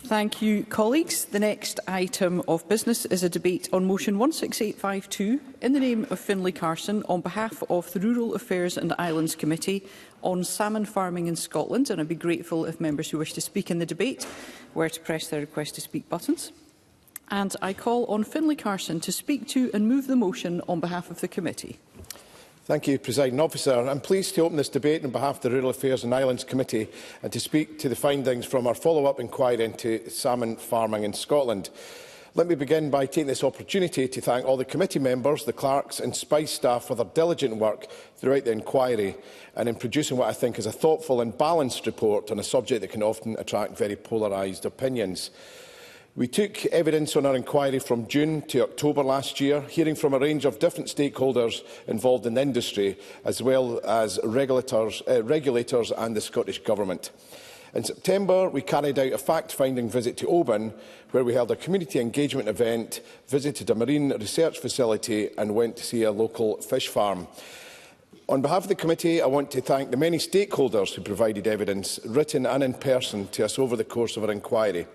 Thank you, colleagues. The next item of business is a debate on motion 16852 in the name of Finlay Carson on behalf of the Rural Affairs and Islands Committee on salmon farming in Scotland, and I'd be grateful if members who wish to speak in the debate were to press their request to speak buttons. And I call on Finlay Carson to speak to and move the motion on behalf of the committee. Thank you, Presiding Officer. I'm pleased to open this debate on behalf of the Rural Affairs and Islands Committee and to speak to the findings from our follow-up inquiry into salmon farming in Scotland. Let me begin by taking this opportunity to thank all the committee members, the clerks and SPICE staff for their diligent work throughout the inquiry and in producing what I think is a thoughtful and balanced report on a subject that can often attract very polarised opinions. We took evidence on our inquiry from June to October last year, hearing from a range of different stakeholders involved in the industry, as well as regulators and the Scottish Government. In September, we carried out a fact-finding visit to Oban, where we held a community engagement event, visited a marine research facility and went to see a local fish farm. On behalf of the committee, I want to thank the many stakeholders who provided evidence, written and in person, to us over the course of our inquiry.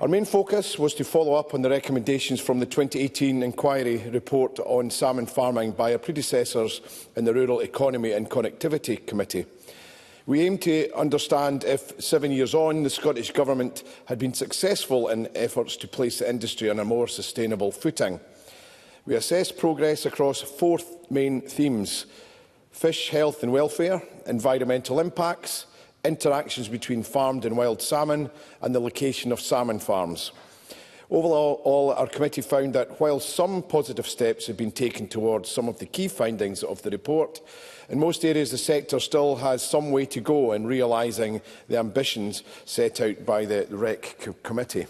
Our main focus was to follow up on the recommendations from the 2018 inquiry report on salmon farming by our predecessors in the Rural Economy and Connectivity Committee. We aimed to understand if, 7 years on, the Scottish Government had been successful in efforts to place the industry on a more sustainable footing. We assessed progress across 4 main themes: fish health and welfare, environmental impacts, interactions between farmed and wild salmon and the location of salmon farms. Overall, our committee found that while some positive steps have been taken towards some of the key findings of the report, in most areas the sector still has some way to go in realising the ambitions set out by the REC committee.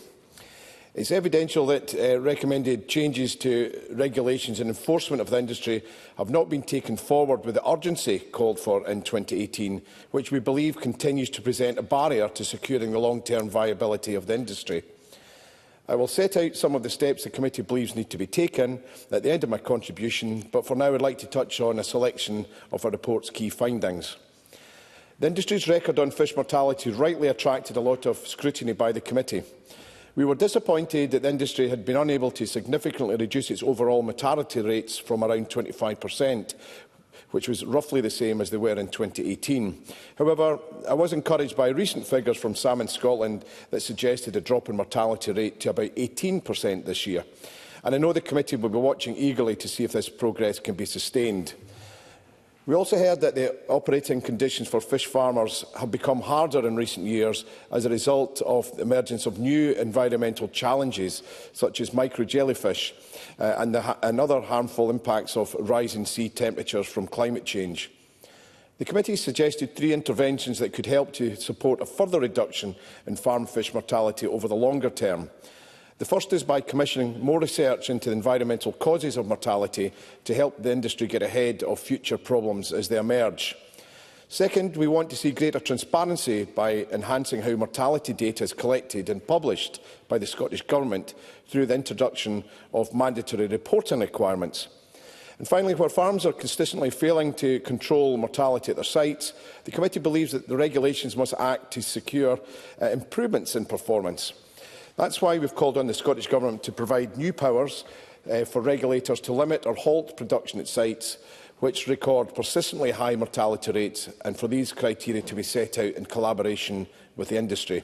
It is evidential that recommended changes to regulations and enforcement of the industry have not been taken forward with the urgency called for in 2018, which we believe continues to present a barrier to securing the long-term viability of the industry. I will set out some of the steps the committee believes need to be taken at the end of my contribution, but for now I would like to touch on a selection of our report's key findings. The industry's record on fish mortality rightly attracted a lot of scrutiny by the committee. We were disappointed that the industry had been unable to significantly reduce its overall mortality rates from around 25%, which was roughly the same as they were in 2018. However, I was encouraged by recent figures from Salmon Scotland that suggested a drop in mortality rate to about 18% this year. And I know the committee will be watching eagerly to see if this progress can be sustained. We also heard that the operating conditions for fish farmers have become harder in recent years as a result of the emergence of new environmental challenges, such as micro-jellyfish and other harmful impacts of rising sea temperatures from climate change. The committee suggested 3 interventions that could help to support a further reduction in farm fish mortality over the longer term. The first is by commissioning more research into the environmental causes of mortality to help the industry get ahead of future problems as they emerge. Second, we want to see greater transparency by enhancing how mortality data is collected and published by the Scottish Government through the introduction of mandatory reporting requirements. And finally, where farms are consistently failing to control mortality at their sites, the committee believes that the regulations must act to secure improvements in performance. That's why we've called on the Scottish Government to provide new powers for regulators to limit or halt production at sites which record persistently high mortality rates, and for these criteria to be set out in collaboration with the industry.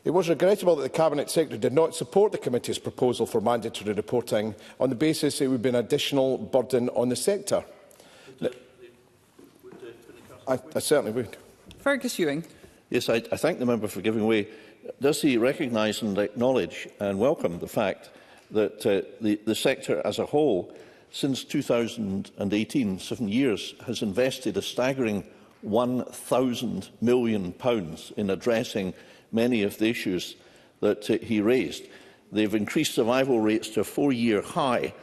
It was regrettable that the Cabinet Secretary did not support the committee's proposal for mandatory reporting on the basis it would be an additional burden on the sector. I certainly would. Fergus Ewing. Yes, I thank the member for giving way. Does he recognise and acknowledge and welcome the fact that the sector as a whole, since 2018, 7 years, has invested a staggering £1,000 million in addressing many of the issues that he raised? They've increased survival rates to a 4-year high,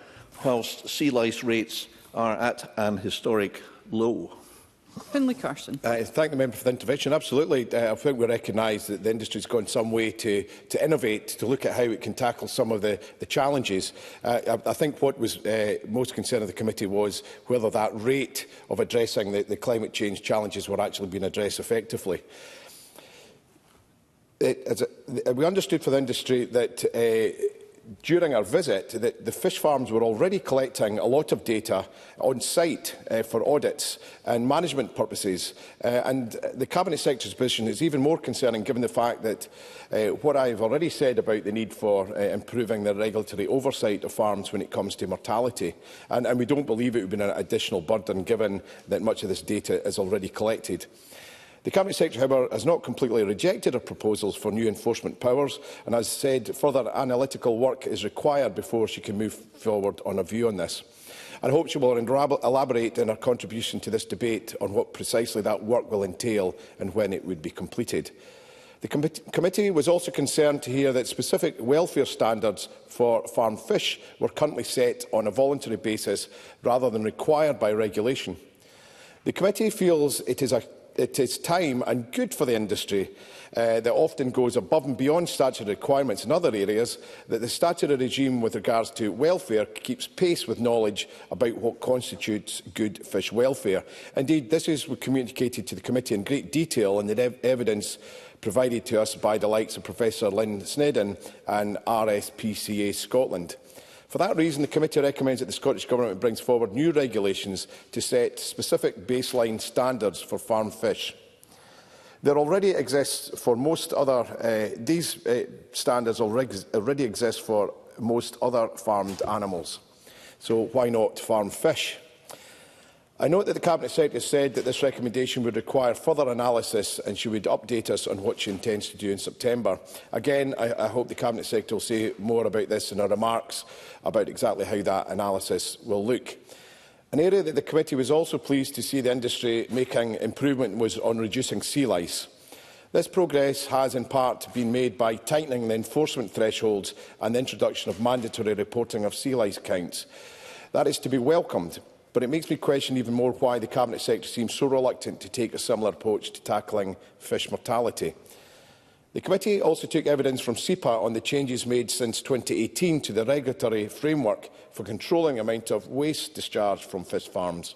whilst sea lice rates are at an historic low. Finlay Carson. I thank the member for the intervention. Absolutely. I think we recognise that the industry has gone some way to innovate, to look at how it can tackle some of the challenges. I think what was most concerned of the committee was whether that rate of addressing the climate change challenges were actually being addressed effectively. we understood for the industry that during our visit, the fish farms were already collecting a lot of data on site for audits and management purposes. And the Cabinet Secretary's position is even more concerning given the fact that what I have already said about the need for improving the regulatory oversight of farms when it comes to mortality. And we don't believe it would be an additional burden given that much of this data is already collected. The Cabinet Secretary, however, has not completely rejected our proposals for new enforcement powers and has said further analytical work is required before she can move forward on a view on this. I hope she will elaborate in her contribution to this debate on what precisely that work will entail and when it would be completed. The committee was also concerned to hear that specific welfare standards for farm fish were currently set on a voluntary basis rather than required by regulation. The committee feels it is time and good for the industry that often goes above and beyond statutory requirements in other areas, that the statutory regime with regards to welfare keeps pace with knowledge about what constitutes good fish welfare. Indeed, this is communicated to the committee in great detail in the evidence provided to us by the likes of Professor Lynn Snedden and RSPCA Scotland. For that reason, the committee recommends that the Scottish Government brings forward new regulations to set specific baseline standards for farm fish. There already exists for most other these standards already exist for most other farmed animals. So why not farm fish? I note that the Cabinet Secretary said that this recommendation would require further analysis and she would update us on what she intends to do in September. Again, I hope the Cabinet Secretary will say more about this in her remarks about exactly how that analysis will look. An area that the committee was also pleased to see the industry making improvement was on reducing sea lice. This progress has in part been made by tightening the enforcement thresholds and the introduction of mandatory reporting of sea lice counts. That is to be welcomed. But it makes me question even more why the Cabinet Secretary seems so reluctant to take a similar approach to tackling fish mortality. The committee also took evidence from SEPA on the changes made since 2018 to the regulatory framework for controlling the amount of waste discharged from fish farms.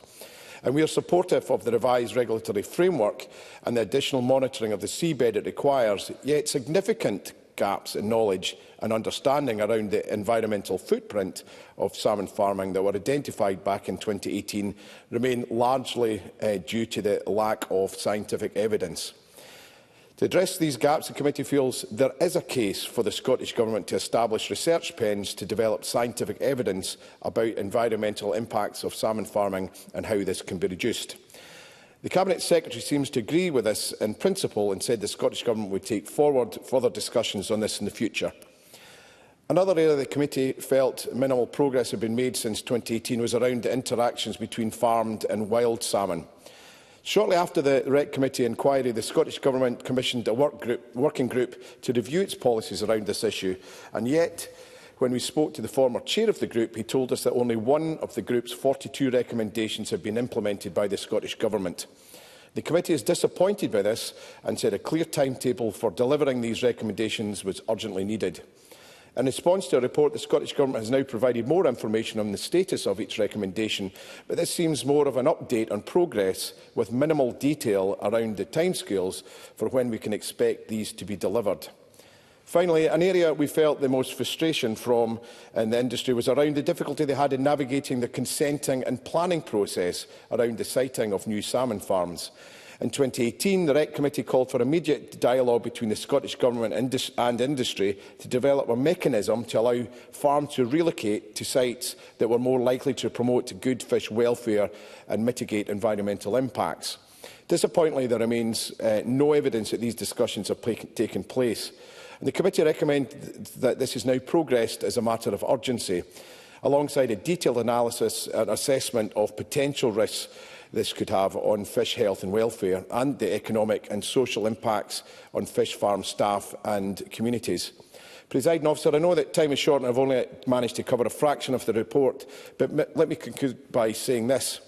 And we are supportive of the revised regulatory framework and the additional monitoring of the seabed it requires, yet significant gaps in knowledge and understanding around the environmental footprint of salmon farming that were identified back in 2018 remain largely due to the lack of scientific evidence. To address these gaps, the committee feels there is a case for the Scottish Government to establish research pens to develop scientific evidence about environmental impacts of salmon farming and how this can be reduced. The Cabinet Secretary seems to agree with this in principle and said the Scottish Government would take forward further discussions on this in the future. Another area the committee felt minimal progress had been made since 2018 was around the interactions between farmed and wild salmon. Shortly after the REC Committee inquiry, the Scottish Government commissioned a working group to review its policies around this issue, and yet, when we spoke to the former chair of the group, he told us that only one of the group's 42 recommendations had been implemented by the Scottish Government. The committee is disappointed by this and said a clear timetable for delivering these recommendations was urgently needed. In response to a report, the Scottish Government has now provided more information on the status of each recommendation, but this seems more of an update on progress with minimal detail around the timescales for when we can expect these to be delivered. Finally, an area we felt the most frustration from in the industry was around the difficulty they had in navigating the consenting and planning process around the siting of new salmon farms. In 2018, the REC Committee called for immediate dialogue between the Scottish Government and industry to develop a mechanism to allow farms to relocate to sites that were more likely to promote good fish welfare and mitigate environmental impacts. Disappointingly, there remains no evidence that these discussions have taken place. And the committee recommends that this is now progressed as a matter of urgency, alongside a detailed analysis and assessment of potential risks this could have on fish health and welfare and the economic and social impacts on fish farm staff and communities. Presiding Officer, I know that time is short and I've only managed to cover a fraction of the report, but let me conclude by saying this.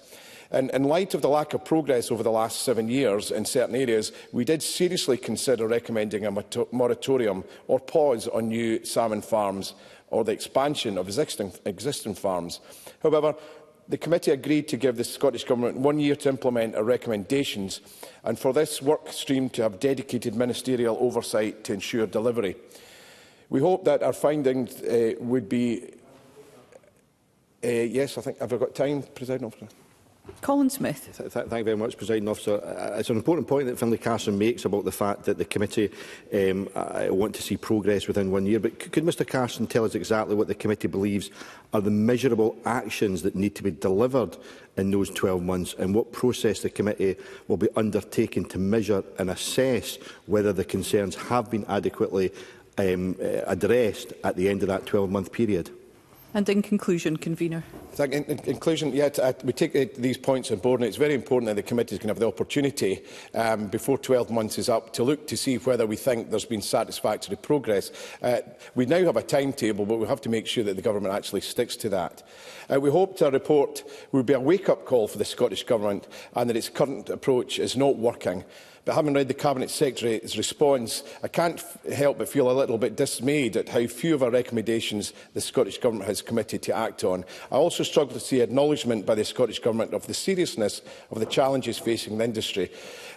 In light of the lack of progress over the last 7 years in certain areas, we did seriously consider recommending a moratorium or pause on new salmon farms or the expansion of existing farms. However, the committee agreed to give the Scottish Government 1 year to implement our recommendations, and for this work stream to have dedicated ministerial oversight to ensure delivery. We hope that our findings would be... yes, I think I've got time, Presiding Officer. Colin Smith. Thank you very much, Presiding Officer. It's an important point that Finlay Carson makes about the fact that the committee want to see progress within 1 year. But could Mr Carson tell us exactly what the committee believes are the measurable actions that need to be delivered in those 12 months, and what process the committee will be undertaking to measure and assess whether the concerns have been adequately addressed at the end of that 12-month period? And in conclusion, Convener. In conclusion, we take these points on board, and it's very important that the committee can have the opportunity before 12 months is up to look to see whether we think there's been satisfactory progress. We now have a timetable, but we have to make sure that the government actually sticks to that. We hope our report will be a wake-up call for the Scottish Government and that its current approach is not working. But having read the Cabinet Secretary's response, I can't help but feel a little bit dismayed at how few of our recommendations the Scottish Government has committed to act on. I also struggle to see acknowledgement by the Scottish Government of the seriousness of the challenges facing the industry.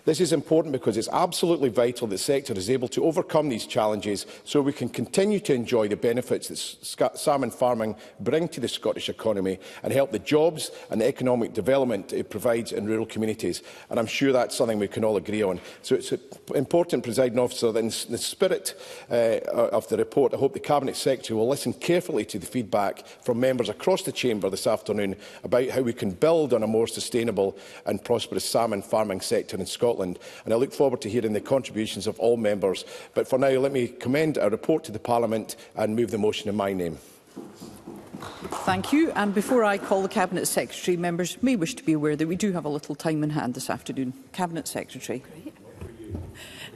This is important because it's absolutely vital that the sector is able to overcome these challenges so we can continue to enjoy the benefits that salmon farming bring to the Scottish economy and help the jobs and the economic development it provides in rural communities. And I'm sure that's something we can all agree on. So it's important, Presiding Officer, that in the spirit of the report, I hope the Cabinet Secretary will listen carefully to the feedback from members across the Chamber this afternoon about how we can build on a more sustainable and prosperous salmon farming sector in Scotland. And I look forward to hearing the contributions of all members. But for now, let me commend our report to the Parliament and move the motion in my name. Thank you. And before I call the Cabinet Secretary, members may wish to be aware that we do have a little time in hand this afternoon. Cabinet Secretary.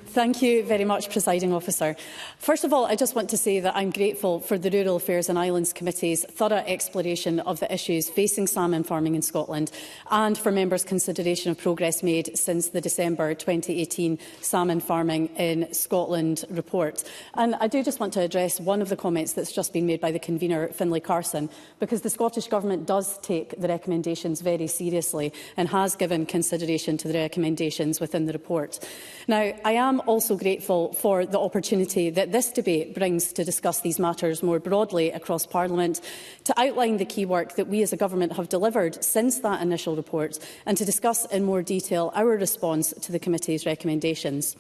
Thank you very much, Presiding Officer. First of all, I just want to say that I'm grateful for the Rural Affairs and Islands Committee's thorough exploration of the issues facing salmon farming in Scotland and for members' consideration of progress made since the December 2018 Salmon Farming in Scotland report. And I do just want to address one of the comments that's just been made by the convener, Finlay Carson, because the Scottish Government does take the recommendations very seriously and has given consideration to the recommendations within the report. Now, I am also grateful for the opportunity that this debate brings to discuss these matters more broadly across Parliament, to outline the key work that we as a government have delivered since that initial report, and to discuss in more detail our response to the committee's recommendations.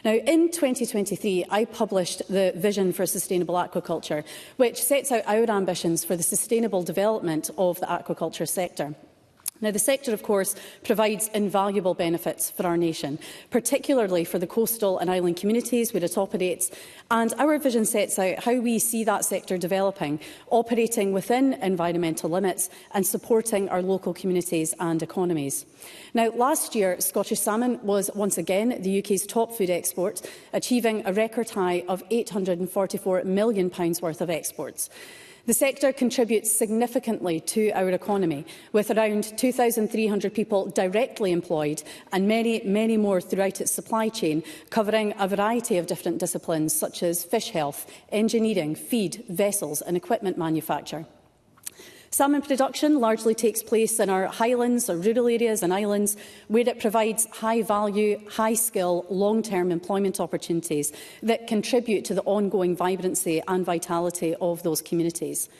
Now, in 2023, I published the Vision for Sustainable Aquaculture, which sets out our ambitions for the sustainable development of the aquaculture sector. Now, the sector, of course, provides invaluable benefits for our nation, particularly for the coastal and island communities where it operates, and our vision sets out how we see that sector developing, operating within environmental limits and supporting our local communities and economies. Now, last year, Scottish salmon was once again the UK's top food export, achieving a record high of £844 million worth of exports. The sector contributes significantly to our economy, with around 2,300 people directly employed and many, many more throughout its supply chain, covering a variety of different disciplines such as fish health, engineering, feed, vessels and equipment manufacture. Salmon production largely takes place in our highlands or rural areas and islands, where it provides high-value, high-skill, long-term employment opportunities that contribute to the ongoing vibrancy and vitality of those communities.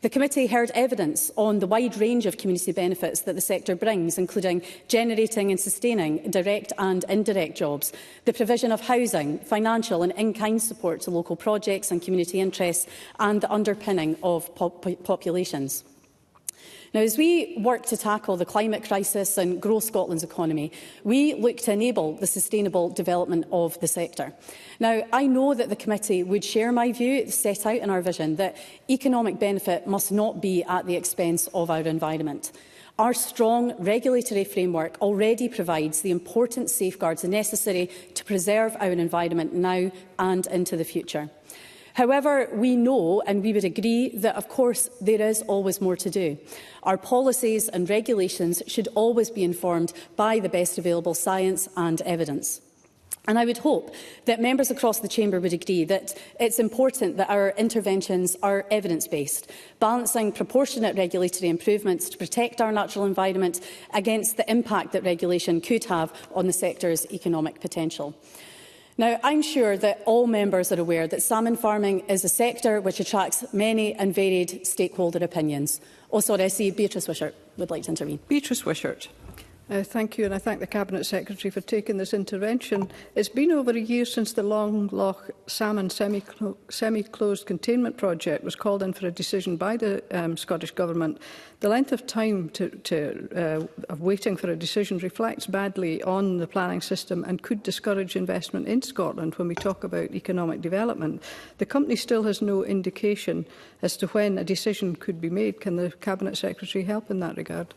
The committee heard evidence on the wide range of community benefits that the sector brings, including generating and sustaining direct and indirect jobs, the provision of housing, financial and in-kind support to local projects and community interests, and the underpinning of populations. Now, as we work to tackle the climate crisis and grow Scotland's economy, we look to enable the sustainable development of the sector. Now, I know that the committee would share my view, set out in our vision, that economic benefit must not be at the expense of our environment. Our strong regulatory framework already provides the important safeguards necessary to preserve our environment now and into the future. However, we know, and we would agree, that of course there is always more to do. Our policies and regulations should always be informed by the best available science and evidence. And I would hope that members across the Chamber would agree that it's important that our interventions are evidence-based, balancing proportionate regulatory improvements to protect our natural environment against the impact that regulation could have on the sector's economic potential. Now, I'm sure that all members are aware that salmon farming is a sector which attracts many and varied stakeholder opinions. Oh, sorry, I see Beatrice Wishart would like to intervene. Beatrice Wishart. Thank you, and I thank the Cabinet Secretary for taking this intervention. It's been over a year since the Long Loch Salmon semi-closed containment project was called in for a decision by the Scottish Government. The length of time of waiting for a decision reflects badly on the planning system and could discourage investment in Scotland when we talk about economic development. The company still has no indication as to when a decision could be made. Can the Cabinet Secretary help in that regard?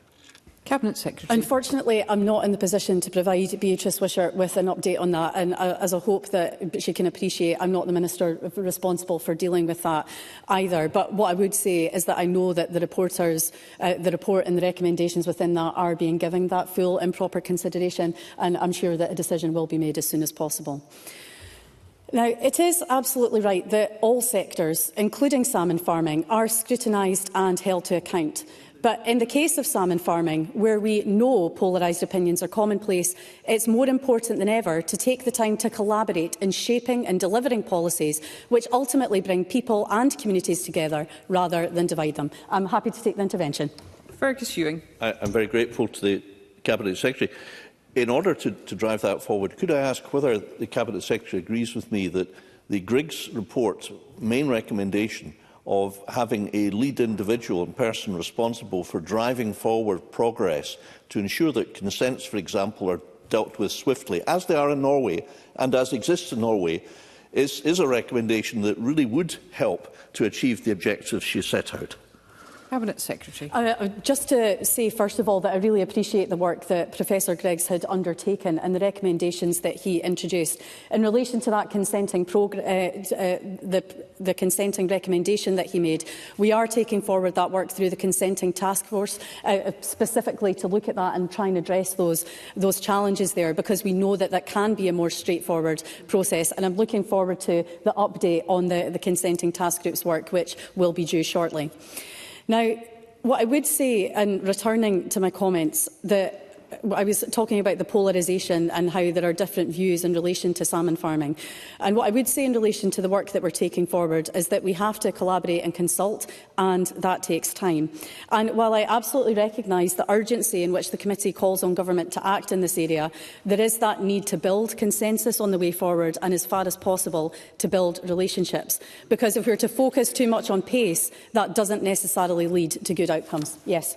Cabinet Secretary. Unfortunately, I'm not in the position to provide Beatrice Wishart with an update on that, and as I hope that she can appreciate, I'm not the Minister responsible for dealing with that either. But what I would say is that I know that the report and the recommendations within that are being given that full and proper consideration, and I'm sure that a decision will be made as soon as possible. Now, it is absolutely right that all sectors, including salmon farming, are scrutinised and held to account. But in the case of salmon farming, where we know polarised opinions are commonplace, it's more important than ever to take the time to collaborate in shaping and delivering policies which ultimately bring people and communities together rather than divide them. I'm happy to take the intervention. Fergus Ewing. I'm very grateful to the Cabinet Secretary. In order to drive that forward, could I ask whether the Cabinet Secretary agrees with me that the Griggs report's main recommendation of having a lead individual and person responsible for driving forward progress to ensure that consents, for example, are dealt with swiftly, as they are in Norway and as exists in Norway, is a recommendation that really would help to achieve the objectives she set out? Cabinet Secretary. Just to say, first of all, that I really appreciate the work that Professor Griggs had undertaken and the recommendations that he introduced. In relation to that consenting the consenting recommendation that he made, we are taking forward that work through the consenting task force, specifically to look at that and try and address those challenges there, because we know that that can be a more straightforward process. And I'm looking forward to the update on the consenting task group's work, which will be due shortly. Now, what I would say, and returning to my comments, that I was talking about the polarisation and how there are different views in relation to salmon farming. And what I would say in relation to the work that we're taking forward is that we have to collaborate and consult, and that takes time. And while I absolutely recognise the urgency in which the committee calls on government to act in this area, there is that need to build consensus on the way forward and, as far as possible, to build relationships. Because if we're to focus too much on pace, that doesn't necessarily lead to good outcomes. Yes.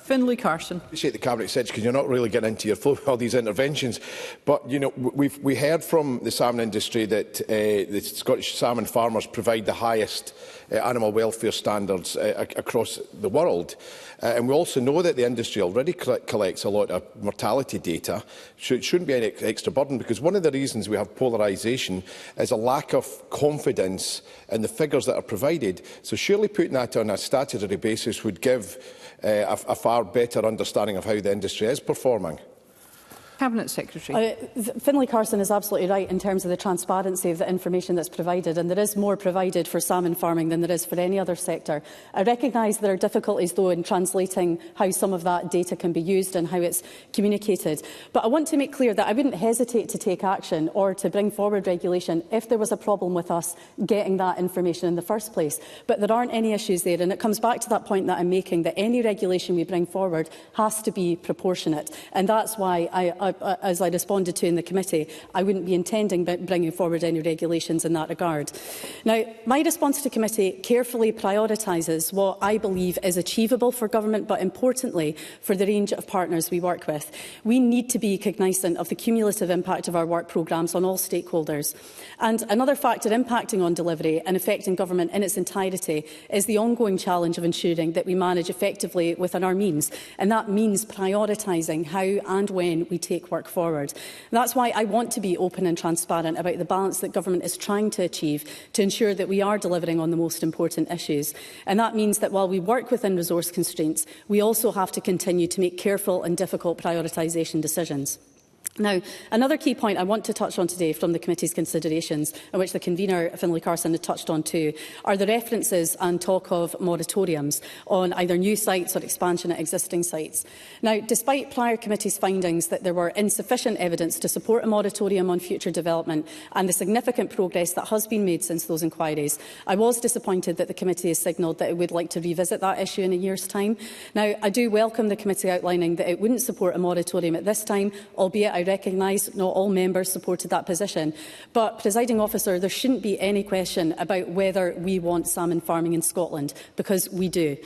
Finlay Carson. I appreciate the Cabinet Secretary, because you're not really getting into your flow with all these interventions. But, you know, we heard from the salmon industry that the Scottish salmon farmers provide the highest animal welfare standards across the world. And we also know that the industry already collects a lot of mortality data. It shouldn't be any extra burden, because one of the reasons we have polarisation is a lack of confidence in the figures that are provided. So surely putting that on a statutory basis would give a far better understanding of how the industry is performing. Cabinet Secretary. Finlay Carson is absolutely right in terms of the transparency of the information that's provided, and there is more provided for salmon farming than there is for any other sector. I recognise there are difficulties, though, in translating how some of that data can be used and how it's communicated. But I want to make clear that I wouldn't hesitate to take action or to bring forward regulation if there was a problem with us getting that information in the first place. But there aren't any issues there, and it comes back to that point that I'm making, that any regulation we bring forward has to be proportionate. And that's why as I responded to in the committee, I wouldn't be intending bringing forward any regulations in that regard. Now, my response to committee carefully prioritises what I believe is achievable for government, but importantly for the range of partners we work with. We need to be cognisant of the cumulative impact of our work programmes on all stakeholders. And another factor impacting on delivery and affecting government in its entirety is the ongoing challenge of ensuring that we manage effectively within our means. And that means prioritising how and when we take work forward. That's why I want to be open and transparent about the balance that government is trying to achieve to ensure that we are delivering on the most important issues. And that means that while we work within resource constraints, we also have to continue to make careful and difficult prioritisation decisions. Now, another key point I want to touch on today from the committee's considerations, and which the convener, Finlay Carson, had touched on too, are the references and talk of moratoriums on either new sites or expansion at existing sites. Now, despite prior committee's findings that there were insufficient evidence to support a moratorium on future development and the significant progress that has been made since those inquiries, I was disappointed that the committee has signalled that it would like to revisit that issue in a year's time. Now, I do welcome the committee outlining that it wouldn't support a moratorium at this time, albeit I recognise not all members supported that position. But, Presiding Officer, there shouldn't be any question about whether we want salmon farming in Scotland, because we do.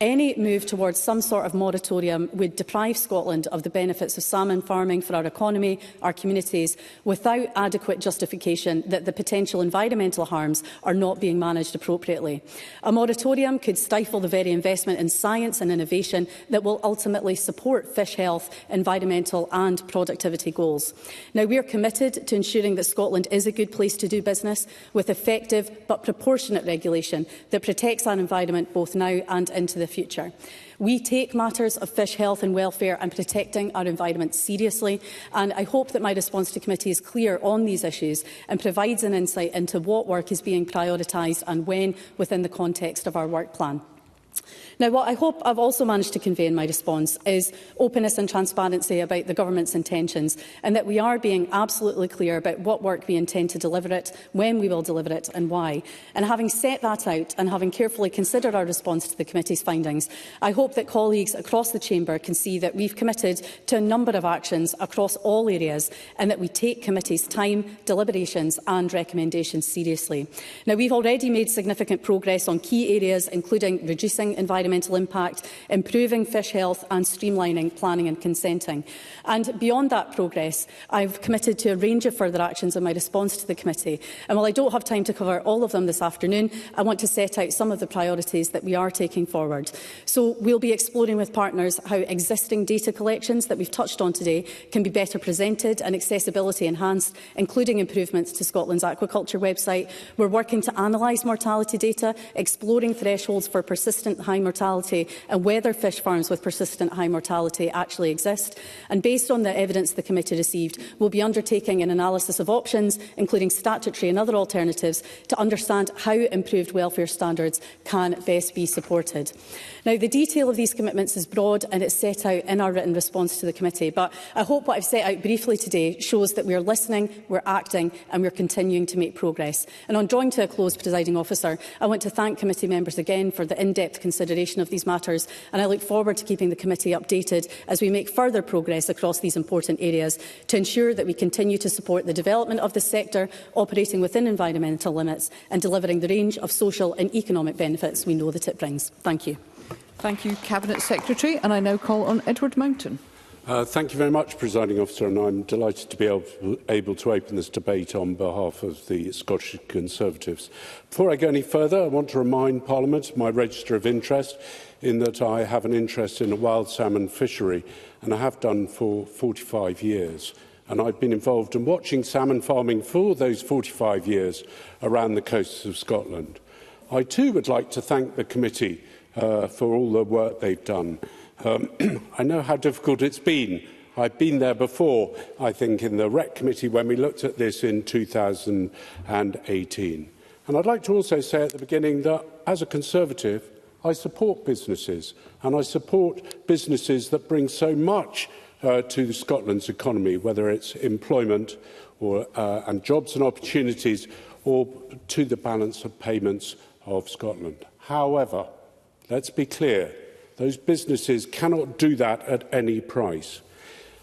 Any move towards some sort of moratorium would deprive Scotland of the benefits of salmon farming for our economy, our communities, without adequate justification that the potential environmental harms are not being managed appropriately. A moratorium could stifle the very investment in science and innovation that will ultimately support fish health, environmental and productivity goals. Now, we are committed to ensuring that Scotland is a good place to do business, with effective but proportionate regulation that protects our environment both now and into the future. We take matters of fish health and welfare and protecting our environment seriously, and I hope that my response to committee is clear on these issues and provides an insight into what work is being prioritised and when within the context of our work plan. Now, what I hope I've also managed to convey in my response is openness and transparency about the Government's intentions, and that we are being absolutely clear about what work we intend to deliver it, when we will deliver it and why. And having set that out and having carefully considered our response to the committee's findings, I hope that colleagues across the Chamber can see that we've committed to a number of actions across all areas, and that we take committee's time, deliberations and recommendations seriously. Now, we've already made significant progress on key areas, including reducing environmental impact, improving fish health and streamlining planning and consenting. And beyond that progress, I've committed to a range of further actions in my response to the committee. And while I don't have time to cover all of them this afternoon, I want to set out some of the priorities that we are taking forward. So we'll be exploring with partners how existing data collections that we've touched on today can be better presented and accessibility enhanced, including improvements to Scotland's aquaculture website. We're working to analyse mortality data, exploring thresholds for persistent high mortality and whether fish farms with persistent high mortality actually exist. And based on the evidence the committee received, we'll be undertaking an analysis of options, including statutory and other alternatives, to understand how improved welfare standards can best be supported. Now, the detail of these commitments is broad and it's set out in our written response to the committee, but I hope what I've set out briefly today shows that we are listening, we're acting and we're continuing to make progress. And on drawing to a close, Presiding Officer, I want to thank committee members again for the in-depth consideration of these matters, and I look forward to keeping the committee updated as we make further progress across these important areas to ensure that we continue to support the development of the sector, operating within environmental limits and delivering the range of social and economic benefits we know that it brings. Thank you. Thank you, Cabinet Secretary. And I now call on Edward Mountain. Thank you very much, Presiding Officer, and I'm delighted to be able to open this debate on behalf of the Scottish Conservatives. Before I go any further, I want to remind Parliament of my register of interest, in that I have an interest in a wild salmon fishery, and I have done for 45 years. And I've been involved in watching salmon farming for those 45 years around the coasts of Scotland. I too would like to thank the committee for all the work they've done. I know how difficult it's been. I've been there before, I think, in the REC committee when we looked at this in 2018. And I'd like to also say at the beginning that, as a Conservative, I support businesses, and I support businesses that bring so much to Scotland's economy, whether it's employment or, and jobs and opportunities, or to the balance of payments of Scotland. However, let's be clear, those businesses cannot do that at any price.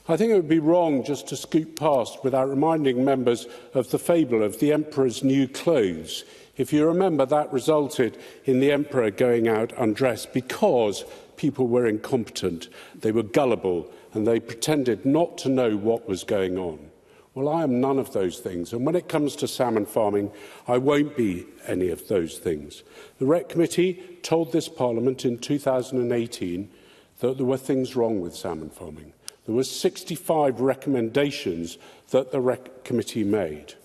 I think it would be wrong just to scoot past without reminding members of the fable of the Emperor's new clothes. If you remember, that resulted in the Emperor going out undressed because people were incompetent, they were gullible, and they pretended not to know what was going on. Well, I am none of those things, and when it comes to salmon farming, I won't be any of those things. The REC Committee told this Parliament in 2018 that there were things wrong with salmon farming. There were 65 recommendations that the REC Committee made,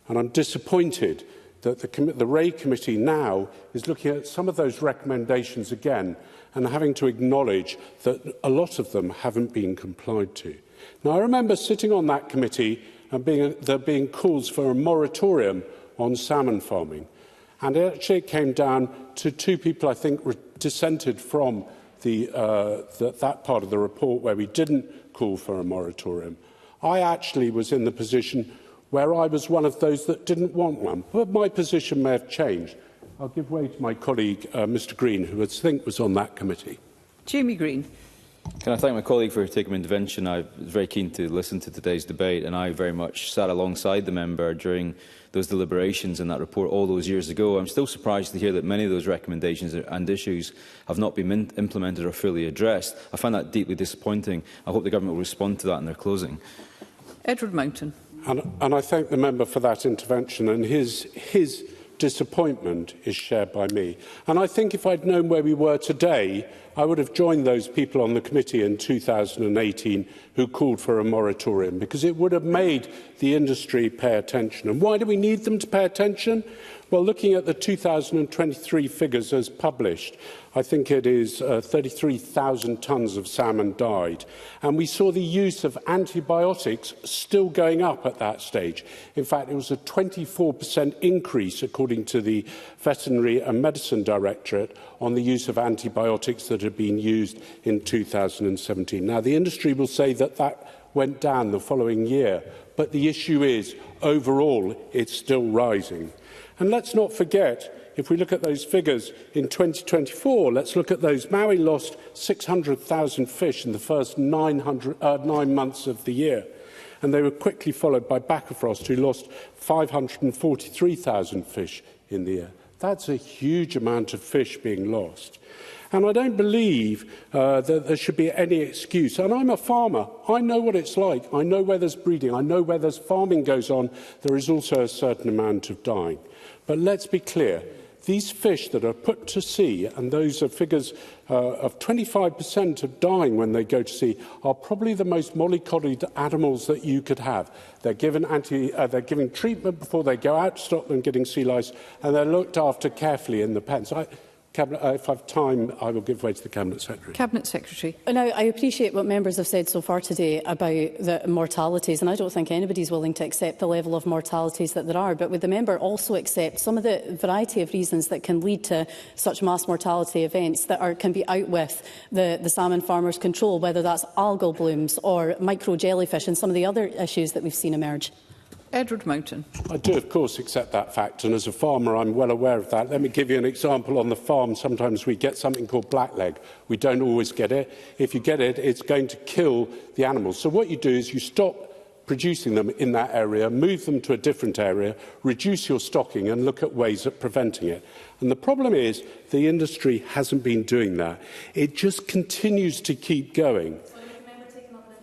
and I'm disappointed that the REA Committee now is looking at some of those recommendations again and having to acknowledge that a lot of them haven't been complied to. Now, I remember sitting on that committee and there being calls for a moratorium on salmon farming. And actually it came down to two people, I think, dissented from that part of the report where we didn't call for a moratorium. I actually was in the position where I was one of those that didn't want one, but my position may have changed. I'll give way to my colleague, Mr Green, who I think was on that committee. Jamie Green. Can I thank my colleague for taking my intervention? I was very keen to listen to today's debate, and I very much sat alongside the member during those deliberations in that report all those years ago. I'm still surprised to hear that many of those recommendations and issues have not been implemented or fully addressed. I find that deeply disappointing. I hope the government will respond to that in their closing. Edward Mountain. And I thank the member for that intervention, and his disappointment is shared by me. And I think if I'd known where we were today, I would have joined those people on the committee in 2018 who called for a moratorium, because it would have made the industry pay attention. And why do we need them to pay attention? Well, looking at the 2023 figures as published, I think it is 33,000 tonnes of salmon died. And we saw the use of antibiotics still going up at that stage. In fact, it was a 24% increase, according to the Veterinary and Medicine Directorate, on the use of antibiotics that had been used in 2017. Now, the industry will say that that went down the following year, but the issue is, overall, it's still rising. And let's not forget, if we look at those figures in 2024, let's look at those. Maui lost 600,000 fish in the first 9 months of the year. And they were quickly followed by Bakkafrost, who lost 543,000 fish in the year. That's a huge amount of fish being lost. And I don't believe that there should be any excuse. And I'm a farmer. I know what it's like. I know where there's breeding. I know where there's farming goes on. There is also a certain amount of dying. But let's be clear. These fish that are put to sea, and those are figures of 25% of dying when they go to sea, are probably the most mollycoddled animals that you could have. They're given treatment before they go out to stop them getting sea lice, and they're looked after carefully in the pens. If I have time, I will give way to the Cabinet Secretary. Cabinet Secretary. Now, I appreciate what members have said so far today about the mortalities, and I don't think anybody's willing to accept the level of mortalities that there are. But would the member also accept some of the variety of reasons that can lead to such mass mortality events that can be out with the salmon farmers' control, whether that's algal blooms or micro jellyfish and some of the other issues that we've seen emerge? Edward Mountain. I do, of course, accept that fact, and as a farmer, I'm well aware of that. Let me give you an example. On the farm, sometimes we get something called blackleg. We don't always get it. If you get it, it's going to kill the animals. So what you do is you stop producing them in that area, move them to a different area, reduce your stocking, and look at ways of preventing it. And the problem is the industry hasn't been doing that. It just continues to keep going. So would the member take another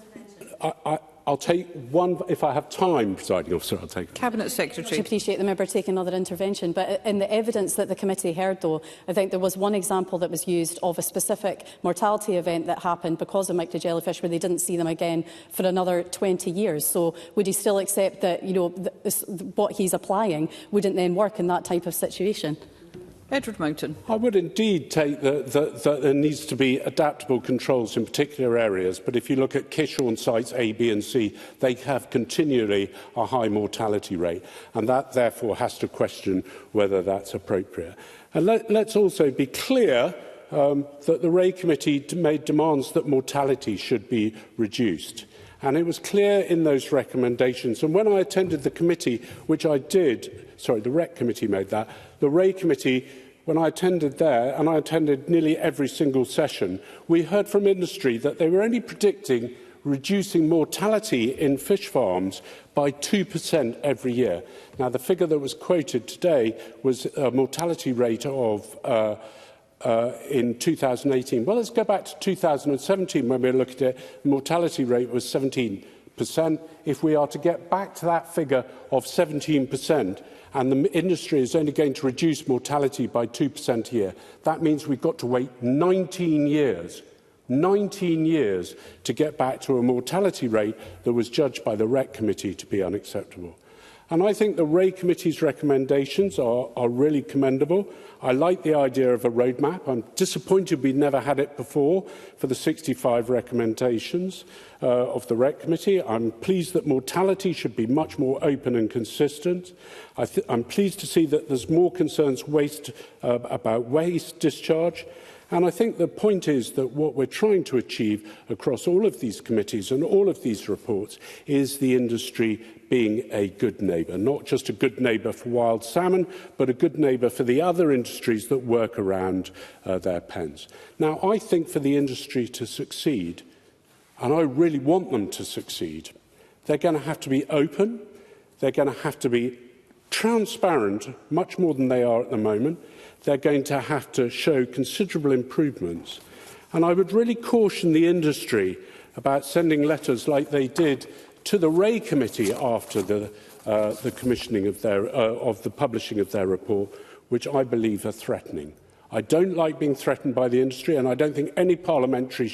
intervention? I'll take one, if I have time, Presiding Officer, I'll take it. Cabinet Secretary. I appreciate the member taking another intervention, but in the evidence that the committee heard, though, I think there was one example that was used of a specific mortality event that happened because of micro jellyfish, where they didn't see them again for another 20 years. So would he still accept that, what he's applying wouldn't then work in that type of situation? Edward Mountain. I would indeed take that there needs to be adaptable controls in particular areas, but if you look at Kishorn sites A, B and C, they have continually a high mortality rate, and that therefore has to question whether that's appropriate. And let's also be clear that the Ray Committee made demands that mortality should be reduced. And it was clear in those recommendations. And when I attended the committee, which I did, sorry, the REC Committee made that, the Ray Committee, when I attended there, and I attended nearly every single session, we heard from industry that they were only predicting reducing mortality in fish farms by 2% every year. Now, the figure that was quoted today was a mortality rate of in 2018. Well, let's go back to 2017 when we looked at it. The mortality rate was 17%. If we are to get back to that figure of 17%, and the industry is only going to reduce mortality by 2% a year, that means we've got to wait 19 years to get back to a mortality rate that was judged by the REC Committee to be unacceptable. And I think the Ray Committee's recommendations are really commendable. I like the idea of a roadmap. I'm disappointed we never had it before for the 65 recommendations of the Rec Committee. I'm pleased that mortality should be much more open and consistent. I'm pleased to see that there's more concerns about waste discharge. And I think the point is that what we're trying to achieve across all of these committees and all of these reports is the industry being a good neighbour, not just a good neighbour for wild salmon, but a good neighbour for the other industries that work around their pens. Now, I think for the industry to succeed, and I really want them to succeed, they're going to have to be open, they're going to have to be transparent, much more than they are at the moment. They're going to have to show considerable improvements. And I would really caution the industry about sending letters like they did to the Ray Committee after the commissioning of the publishing of their report, which I believe are threatening. I don't like being threatened by the industry, and I don't think any parliamentary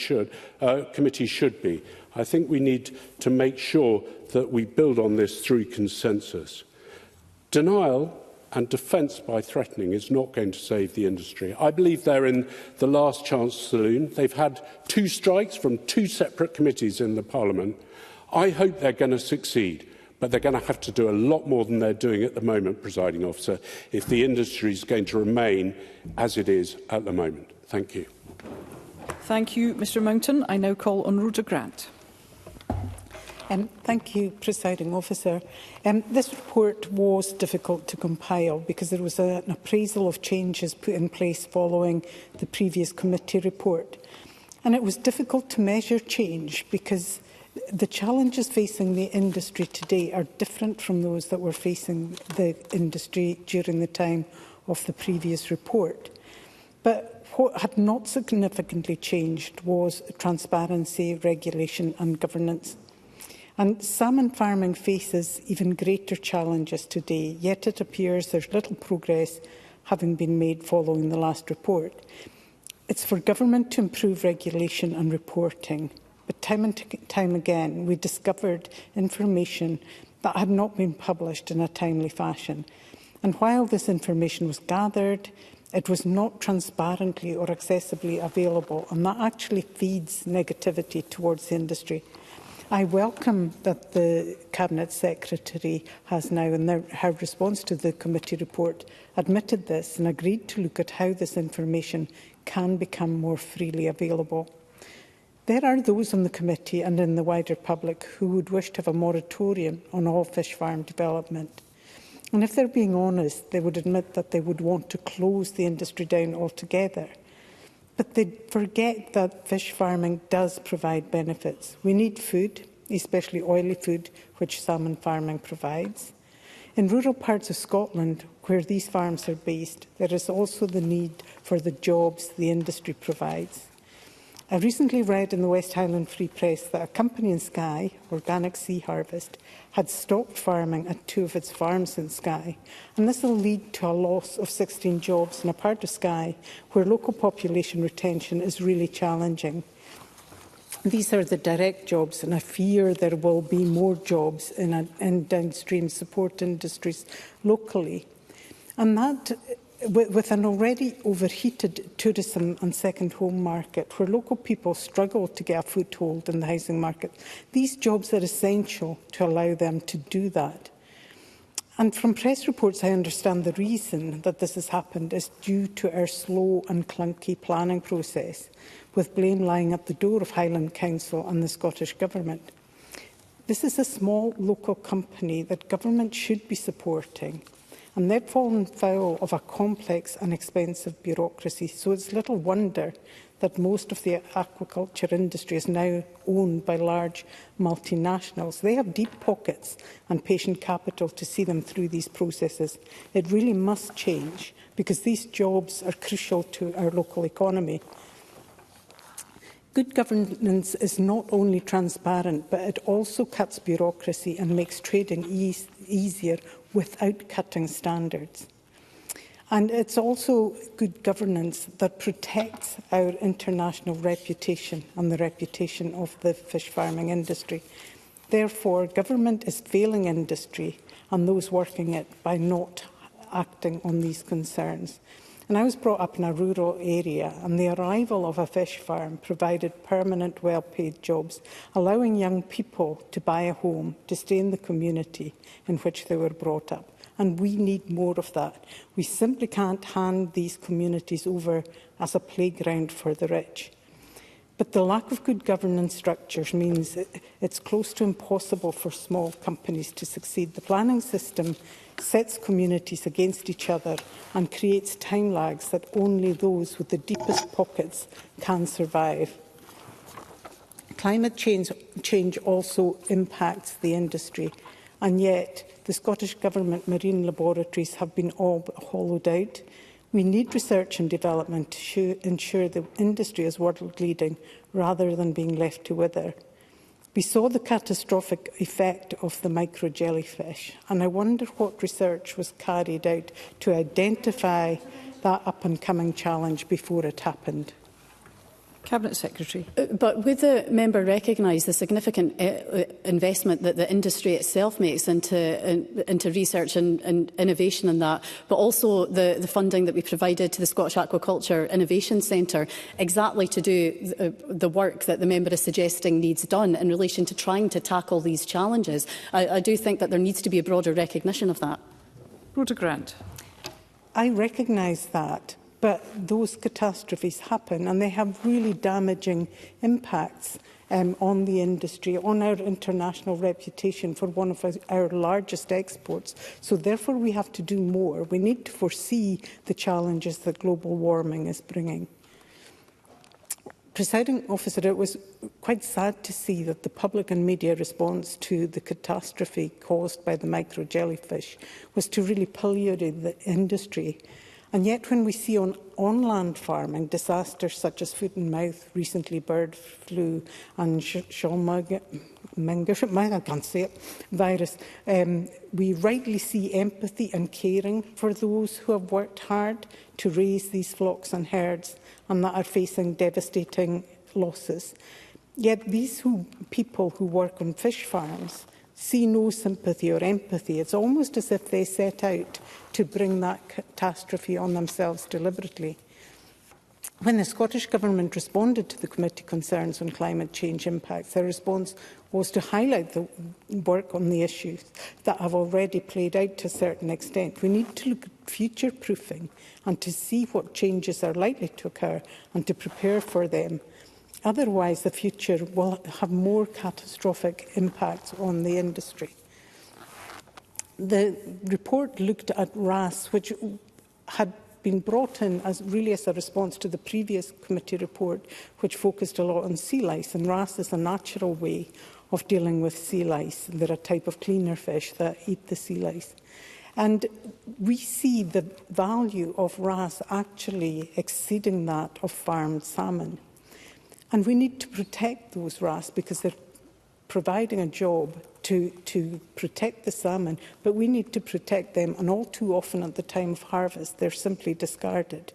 committee should be. I think we need to make sure that we build on this through consensus. Denial and defence by threatening is not going to save the industry. I believe they're in the last chance saloon. They've had 2 strikes from 2 separate committees in the Parliament. I hope they're going to succeed, but they're going to have to do a lot more than they're doing at the moment, Presiding Officer, if the industry is going to remain as it is at the moment. Thank you. Thank you, Mr Mountain. I now call on Rhoda Grant. Thank you, Presiding Officer. This report was difficult to compile because there was an appraisal of changes put in place following the previous committee report. And it was difficult to measure change because the challenges facing the industry today are different from those that were facing the industry during the time of the previous report. But what had not significantly changed was transparency, regulation and governance. And salmon farming faces even greater challenges today, yet it appears there's little progress having been made following the last report. It's for government to improve regulation and reporting, but time and time again we discovered information that had not been published in a timely fashion. And while this information was gathered, it was not transparently or accessibly available, and that actually feeds negativity towards the industry. I welcome that the Cabinet Secretary has now, in her response to the committee report, admitted this and agreed to look at how this information can become more freely available. There are those on the committee and in the wider public who would wish to have a moratorium on all fish farm development. And if they're being honest, they would admit that they would want to close the industry down altogether. But they forget that fish farming does provide benefits. We need food, especially oily food, which salmon farming provides. In rural parts of Scotland, where these farms are based, there is also the need for the jobs the industry provides. I recently read in the West Highland Free Press that a company in Skye, Organic Sea Harvest, had stopped farming at 2 of its farms in Skye, and this will lead to a loss of 16 jobs in a part of Skye where local population retention is really challenging. These are the direct jobs, and I fear there will be more jobs in downstream support industries locally. And that, with an already overheated tourism and second home market, where local people struggle to get a foothold in the housing market, these jobs are essential to allow them to do that. And from press reports, I understand the reason that this has happened is due to our slow and clunky planning process, with blame lying at the door of Highland Council and the Scottish Government. This is a small local company that government should be supporting, and they've fallen foul of a complex and expensive bureaucracy, so it's little wonder that most of the aquaculture industry is now owned by large multinationals. They have deep pockets and patient capital to see them through these processes. It really must change, because these jobs are crucial to our local economy. Good governance is not only transparent, but it also cuts bureaucracy and makes trading easier without cutting standards. And it's also good governance that protects our international reputation and the reputation of the fish farming industry. Therefore, government is failing industry and those working it by not acting on these concerns. And I was brought up in a rural area, and the arrival of a fish farm provided permanent, well-paid jobs, allowing young people to buy a home, to stay in the community in which they were brought up. And we need more of that. We simply can't hand these communities over as a playground for the rich. But the lack of good governance structures means it's close to impossible for small companies to succeed. The planning system sets communities against each other and creates time lags that only those with the deepest pockets can survive. Climate change also impacts the industry, and yet the Scottish Government marine laboratories have been all but hollowed out. We need research and development to ensure the industry is world-leading rather than being left to wither. We saw the catastrophic effect of the micro-jellyfish, and I wonder what research was carried out to identify that up-and-coming challenge before it happened. Cabinet Secretary. But would the member recognise the significant investment that the industry itself makes into research and innovation in that, but also the funding that we provided to the Scottish Aquaculture Innovation Centre, exactly to do the work that the member is suggesting needs done in relation to trying to tackle these challenges? I do think that there needs to be a broader recognition of that. Rhoda Grant. I recognise that. But those catastrophes happen, and they have really damaging impacts on the industry, on our international reputation for one of our largest exports. So therefore we have to do more. We need to foresee the challenges that global warming is bringing. Presiding Officer, it was quite sad to see that the public and media response to the catastrophe caused by the micro-jellyfish was to really pillory the industry. And yet when we see on-land farming disasters such as foot and mouth, recently bird flu and virus, we rightly see empathy and caring for those who have worked hard to raise these flocks and herds and that are facing devastating losses. Yet these people who work on fish farms see no sympathy or empathy. It's almost as if they set out to bring that catastrophe on themselves deliberately. When the Scottish Government responded to the committee concerns on climate change impacts, their response was to highlight the work on the issues that have already played out to a certain extent. We need to look at future-proofing and to see what changes are likely to occur and to prepare for them. Otherwise, the future will have more catastrophic impacts on the industry. The report looked at RAS, which had been brought in as a response to the previous committee report, which focused a lot on sea lice. And RAS is a natural way of dealing with sea lice. They're a type of cleaner fish that eat the sea lice. And we see the value of RAS actually exceeding that of farmed salmon. And we need to protect those RAS because they're providing a job to protect the salmon, but we need to protect them, and all too often at the time of harvest they're simply discarded.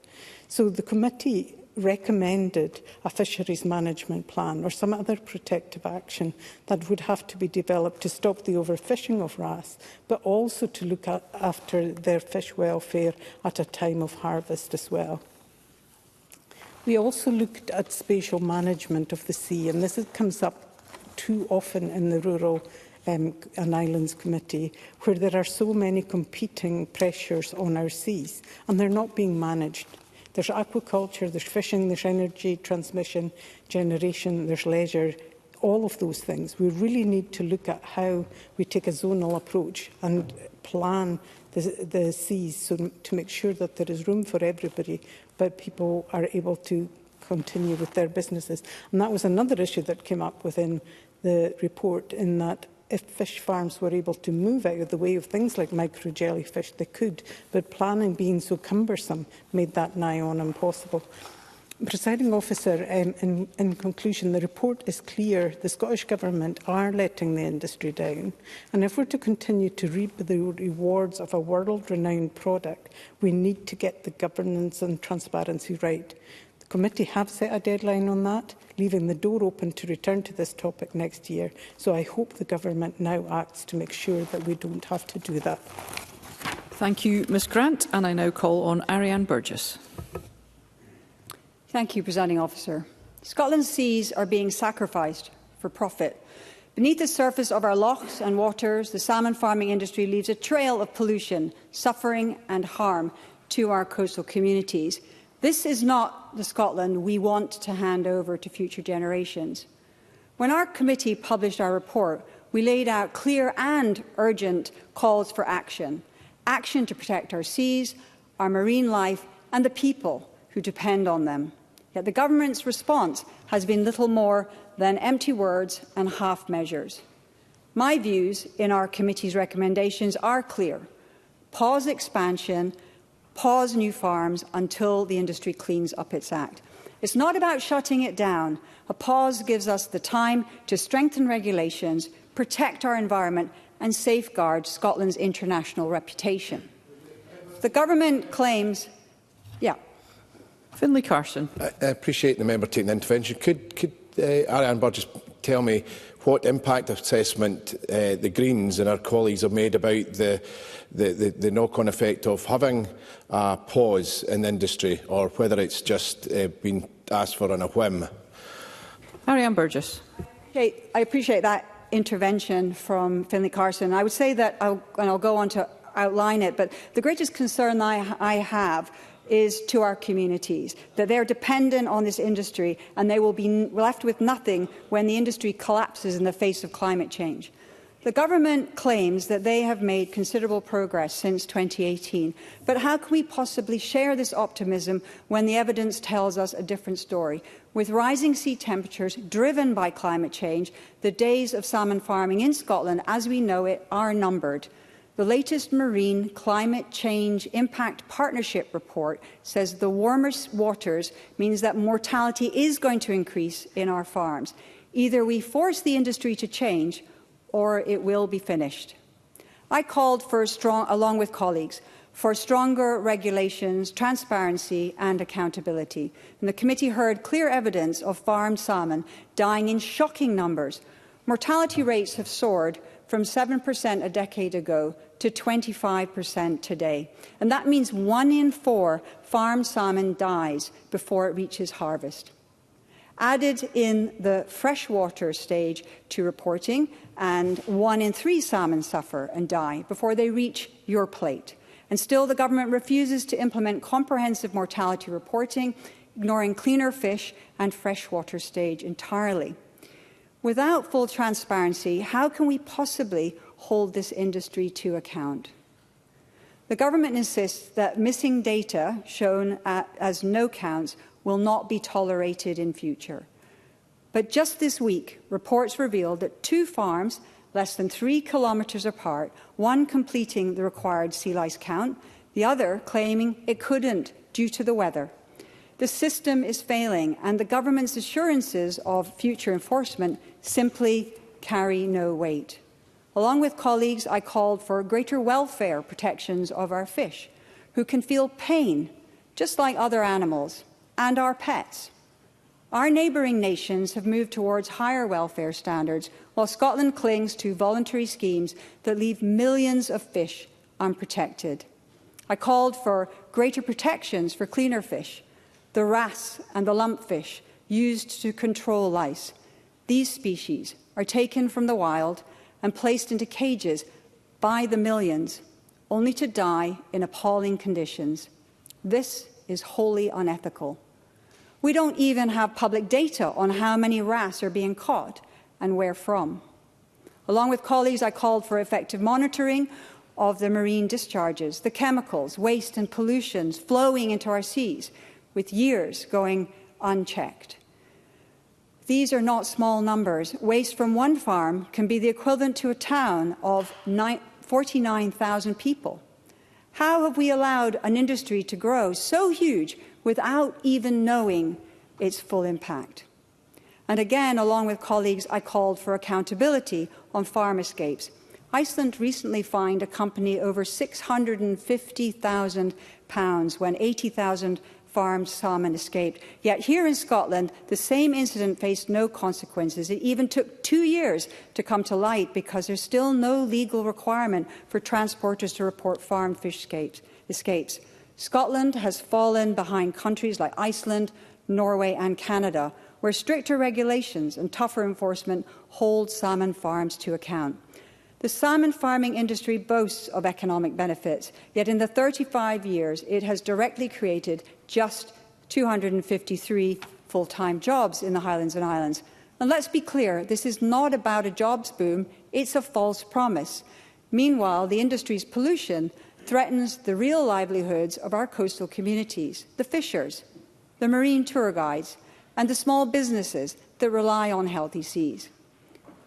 So the committee recommended a fisheries management plan or some other protective action that would have to be developed to stop the overfishing of RAS, but also to look after their fish welfare at a time of harvest as well. We also looked at spatial management of the sea, and this comes up too often in the Rural and Islands Committee, where there are so many competing pressures on our seas, and they're not being managed. There's aquaculture, there's fishing, there's energy transmission, generation, there's leisure, all of those things. We really need to look at how we take a zonal approach and plan the seas so to make sure that there is room for everybody, but people are able to continue with their businesses. And that was another issue that came up within the report, in that if fish farms were able to move out of the way of things like micro-jellyfish, they could, but planning being so cumbersome made that nigh on impossible. Presiding Officer, in conclusion, the report is clear. The Scottish Government are letting the industry down, and if we're to continue to reap the rewards of a world-renowned product, we need to get the governance and transparency right. The committee have set a deadline on that, leaving the door open to return to this topic next year. So I hope the Government now acts to make sure that we don't have to do that. Thank you, Ms Grant. And I now call on Ariane Burgess. Thank you, Presiding Officer. Scotland's seas are being sacrificed for profit. Beneath the surface of our lochs and waters, the salmon farming industry leaves a trail of pollution, suffering and harm to our coastal communities. This is not the Scotland we want to hand over to future generations. When our committee published our report, we laid out clear and urgent calls for action. Action to protect our seas, our marine life and the people who depend on them. Yet the Government's response has been little more than empty words and half measures. My views in our committee's recommendations are clear. Pause expansion, pause new farms until the industry cleans up its act. It's not about shutting it down. A pause gives us the time to strengthen regulations, protect our environment and safeguard Scotland's international reputation. The Government claims... Finlay Carson. I appreciate the member taking the intervention. Could Ariane Burgess tell me what impact assessment the Greens and our colleagues have made about the knock-on effect of having a pause in the industry, or whether it's just been asked for on a whim? Ariane Burgess. I appreciate that intervention from Finlay Carson. I would say that, I'll go on to outline it, but the greatest concern I have is to our communities, that they're dependent on this industry and they will be left with nothing when the industry collapses in the face of climate change. The Government claims that they have made considerable progress since 2018, but how can we possibly share this optimism when the evidence tells us a different story? With rising sea temperatures driven by climate change, the days of salmon farming in Scotland, as we know it, are numbered. The latest Marine Climate Change Impact Partnership report says the warmer waters means that mortality is going to increase in our farms. Either we force the industry to change or it will be finished. I called for along with colleagues, for stronger regulations, transparency and accountability. And the committee heard clear evidence of farmed salmon dying in shocking numbers. Mortality rates have soared from 7% a decade ago to 25% today. And that means 1 in 4 farmed salmon dies before it reaches harvest. Added in the freshwater stage to reporting, and 1 in 3 salmon suffer and die before they reach your plate. And still the Government refuses to implement comprehensive mortality reporting, ignoring cleaner fish and freshwater stage entirely. Without full transparency, how can we possibly hold this industry to account? The Government insists that missing data shown as no counts will not be tolerated in future. But just this week, reports revealed that 2 farms, less than 3 kilometres apart, one completing the required sea lice count, the other claiming it couldn't due to the weather. The system is failing, and the Government's assurances of future enforcement simply carry no weight. Along with colleagues, I called for greater welfare protections of our fish, who can feel pain just like other animals, and our pets. Our neighbouring nations have moved towards higher welfare standards, while Scotland clings to voluntary schemes that leave millions of fish unprotected. I called for greater protections for cleaner fish, the wrasse and the lumpfish used to control lice. These species are taken from the wild and placed into cages by the millions, only to die in appalling conditions. This is wholly unethical. We don't even have public data on how many wrasse are being caught and where from. Along with colleagues, I called for effective monitoring of the marine discharges, the chemicals, waste and pollutions flowing into our seas, with years going unchecked. These are not small numbers. Waste from one farm can be the equivalent to a town of 49,000 people. How have we allowed an industry to grow so huge without even knowing its full impact? And again, along with colleagues, I called for accountability on farm escapes. Iceland recently fined a company over £650,000 when 80,000 farmed salmon escaped. Yet here in Scotland, the same incident faced no consequences. It even took 2 years to come to light because there's still no legal requirement for transporters to report farmed fish escapes. Scotland has fallen behind countries like Iceland, Norway and Canada, where stricter regulations and tougher enforcement hold salmon farms to account. The salmon farming industry boasts of economic benefits, yet in the 35 years it has directly created just 253 full-time jobs in the Highlands and Islands. And let's be clear, this is not about a jobs boom, it's a false promise. Meanwhile, the industry's pollution threatens the real livelihoods of our coastal communities, the fishers, the marine tour guides, and the small businesses that rely on healthy seas.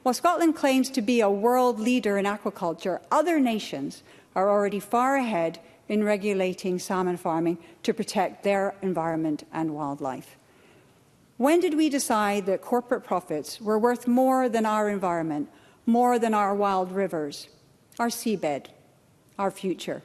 While Scotland claims to be a world leader in aquaculture, other nations are already far ahead in regulating salmon farming to protect their environment and wildlife. When did we decide that corporate profits were worth more than our environment, more than our wild rivers, our seabed, our future?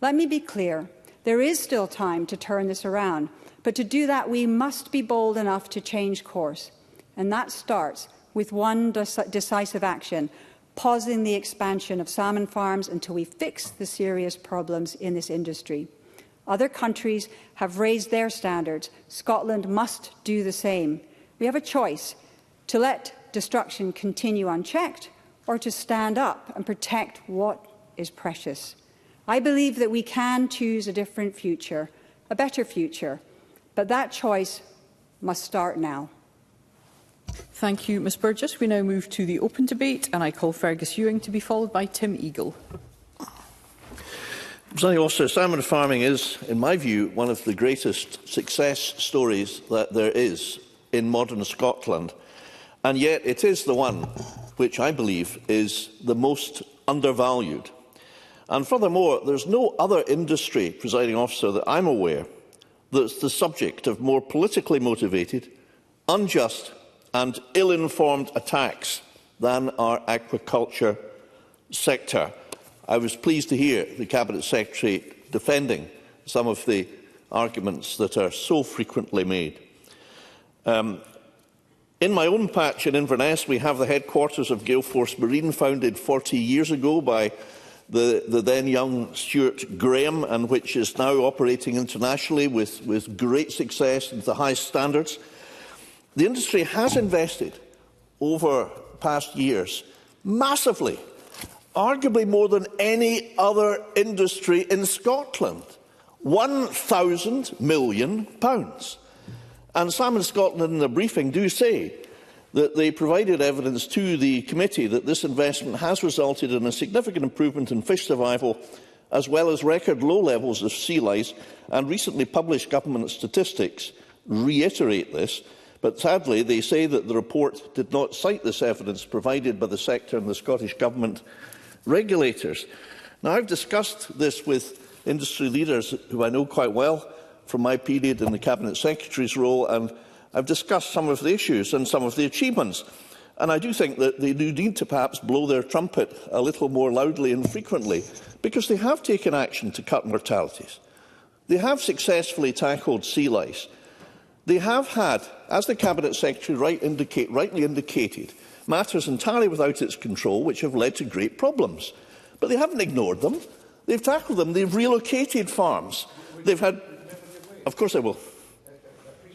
Let me be clear, there is still time to turn this around, but to do that we must be bold enough to change course, and that starts with one decisive action, pausing the expansion of salmon farms until we fix the serious problems in this industry. Other countries have raised their standards. Scotland must do the same. We have a choice to let destruction continue unchecked or to stand up and protect what is precious. I believe that we can choose a different future, a better future, but that choice must start now. Thank you, Ms Burgess. We now move to the open debate, and I call Fergus Ewing to be followed by Tim Eagle. Presiding Officer, salmon farming is, in my view, one of the greatest success stories that there is in modern Scotland, and yet it is the one which I believe is the most undervalued. And furthermore, there is no other industry, Presiding Officer, that I'm aware that's the subject of more politically motivated, unjust and ill-informed attacks than our aquaculture sector. I was pleased to hear the Cabinet Secretary defending some of the arguments that are so frequently made. In my own patch in Inverness, we have the headquarters of Gale Force Marine, founded 40 years ago by the then young Stuart Graham, and which is now operating internationally with great success and the highest standards. The industry has invested over past years massively, arguably more than any other industry in Scotland, £1,000 million. And Salmon Scotland in the briefing do say that they provided evidence to the committee that this investment has resulted in a significant improvement in fish survival, as well as record low levels of sea lice, and recently published government statistics reiterate this. But sadly, they say that the report did not cite this evidence provided by the sector and the Scottish Government regulators. Now, I've discussed this with industry leaders who I know quite well from my period in the Cabinet Secretary's role, and I've discussed some of the issues and some of the achievements. And I do think that they do need to perhaps blow their trumpet a little more loudly and frequently, because they have taken action to cut mortalities. They have successfully tackled sea lice. They have had, as the Cabinet Secretary rightly indicated, matters entirely without its control which have led to great problems. But they haven't ignored them. They've tackled them. They've relocated farms. They've had... Of course I will.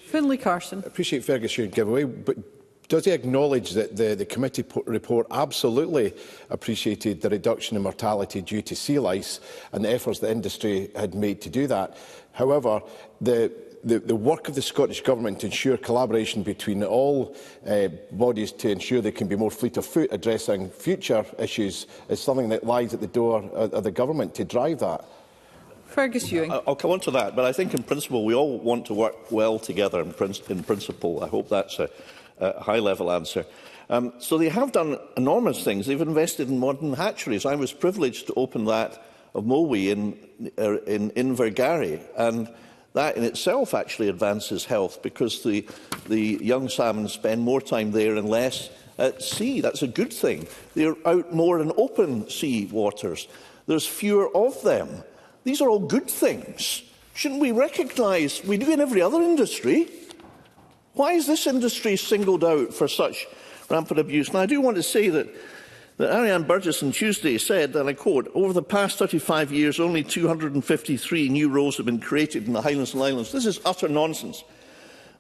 Finlay Carson. I appreciate Fergus Ewing giveaway, but does he acknowledge that the committee report absolutely appreciated the reduction in mortality due to sea lice and the efforts the industry had made to do that? However, the work of the Scottish Government to ensure collaboration between all bodies to ensure there can be more fleet of foot addressing future issues is something that lies at the door of the Government to drive that. Fergus Ewing. I'll come on to that, but I think in principle we all want to work well together in principle. I hope that's a high-level answer. So they have done enormous things. They've invested in modern hatcheries. I was privileged to open that of Mowi in Invergary, and that in itself actually advances health, because the young salmon spend more time there and less at sea. That's a good thing. They're out more in open sea waters. There's fewer of them. These are all good things shouldn't we recognise we do in every other industry? Why is this industry singled out for such rampant abuse? And I do want to say that Ariane Burgess on Tuesday said, and I quote, "Over the past 35 years, only 253 new roles have been created in the Highlands and Islands." This is utter nonsense.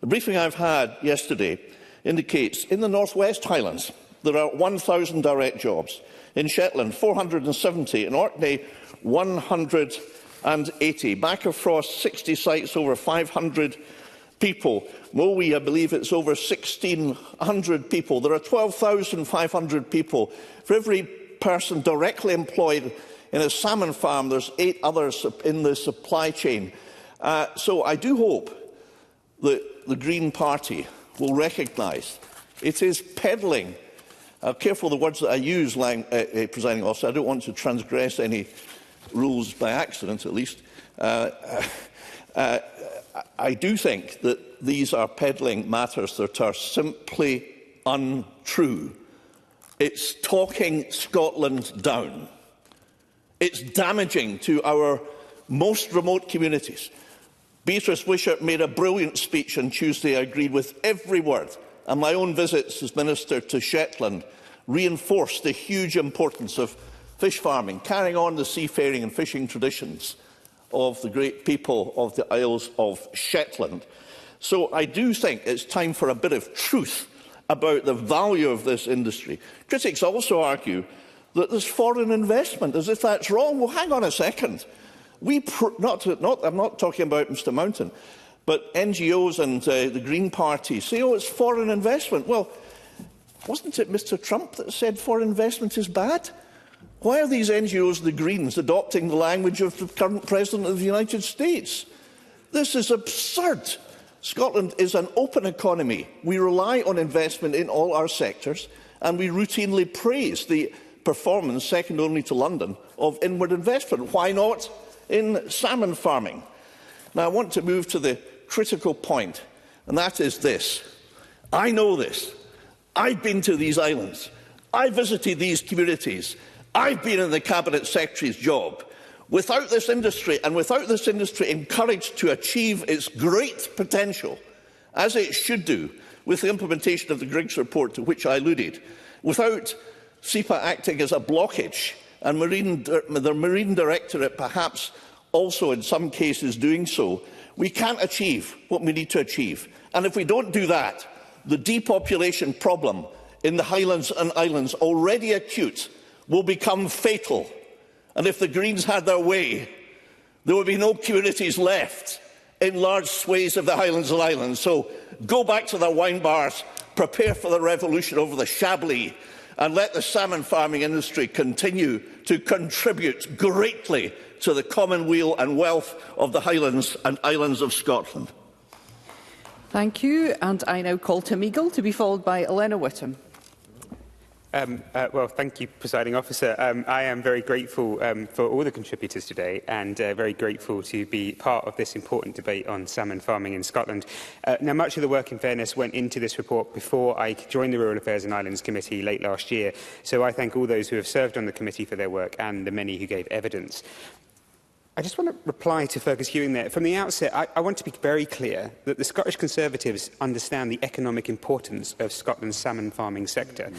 The briefing I've had yesterday indicates in the North West Highlands there are 1,000 direct jobs. In Shetland, 470. In Orkney, 180. Baccafrost, 60 sites, over 500 people. Mowi, I believe it's over 1,600 people. There are 12,500 people. For every person directly employed in a salmon farm, there's 8 others in the supply chain. So I do hope that the Green Party will recognise it is peddling. Careful the words that I use, Presiding Officer. I don't want to transgress any rules by accident, at least. I do think that these are peddling matters that are simply untrue. It's talking Scotland down. It's damaging to our most remote communities. Beatrice Wishart made a brilliant speech on Tuesday. I agreed with every word. And my own visits as Minister to Shetland reinforced the huge importance of fish farming, carrying on the seafaring and fishing traditions of the great people of the Isles of Shetland. So I do think it's time for a bit of truth about the value of this industry. Critics also argue that there's foreign investment, as if that's wrong. Well, hang on a second. I'm not talking about Mr Mountain, but NGOs and the Green Party say, oh, it's foreign investment. Well, wasn't it Mr Trump that said foreign investment is bad? Why are these NGOs, the Greens, adopting the language of the current President of the United States? This is absurd. Scotland is an open economy. We rely on investment in all our sectors, and we routinely praise the performance, second only to London, of inward investment. Why not in salmon farming? Now, I want to move to the critical point, and that is this. I know this. I've been to these islands. I visited these communities. I've been in the Cabinet Secretary's job. Without this industry, and without this industry encouraged to achieve its great potential, as it should do, with the implementation of the Griggs report to which I alluded, without SEPA acting as a blockage, and the Marine Directorate perhaps also in some cases doing so, we can't achieve what we need to achieve. And if we don't do that, the depopulation problem in the Highlands and Islands, already acute, will become fatal. And if the Greens had their way, there would be no communities left in large swathes of the Highlands and Islands. So go back to their wine bars, prepare for the revolution over the Chablis, and let the salmon farming industry continue to contribute greatly to the common weal and wealth of the Highlands and Islands of Scotland. Thank you. And I now call Tim Eagle to be followed by Elena Whittam. Well, thank you, Presiding Officer. I am very grateful for all the contributors today, and very grateful to be part of this important debate on salmon farming in Scotland. Now, much of the work, in fairness, went into this report before I joined the Rural Affairs and Islands Committee late last year, so I thank all those who have served on the committee for their work and the many who gave evidence. I just want to reply to Fergus Ewing there. From the outset, I want to be very clear that the Scottish Conservatives understand the economic importance of Scotland's salmon farming sector.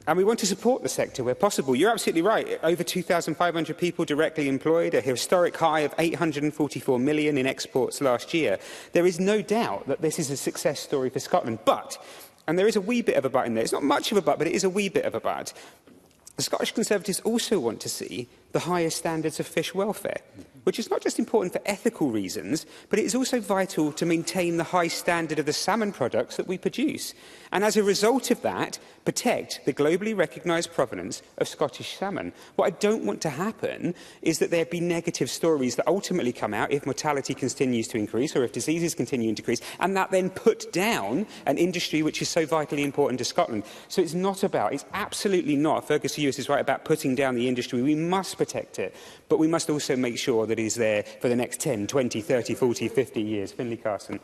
And we want to support the sector where possible. You're absolutely right. Over 2,500 people directly employed, a historic high of 844 million in exports last year. There is no doubt that this is a success story for Scotland. But, and there is a wee bit of a but in there, it's not much of a but, but it is a wee bit of a but, the Scottish Conservatives also want to see the highest standards of fish welfare, which is not just important for ethical reasons, but it is also vital to maintain the high standard of the salmon products that we produce. And as a result of that, protect the globally recognised provenance of Scottish salmon. What I don't want to happen is that there be negative stories that ultimately come out if mortality continues to increase or if diseases continue to increase, and that then put down an industry which is so vitally important to Scotland. So it's absolutely not, Fergus Ewing is right about putting down the industry. We must protect it, but we must also make sure that it is there for the next 10, 20, 30, 40, 50 years. Finlay Carson.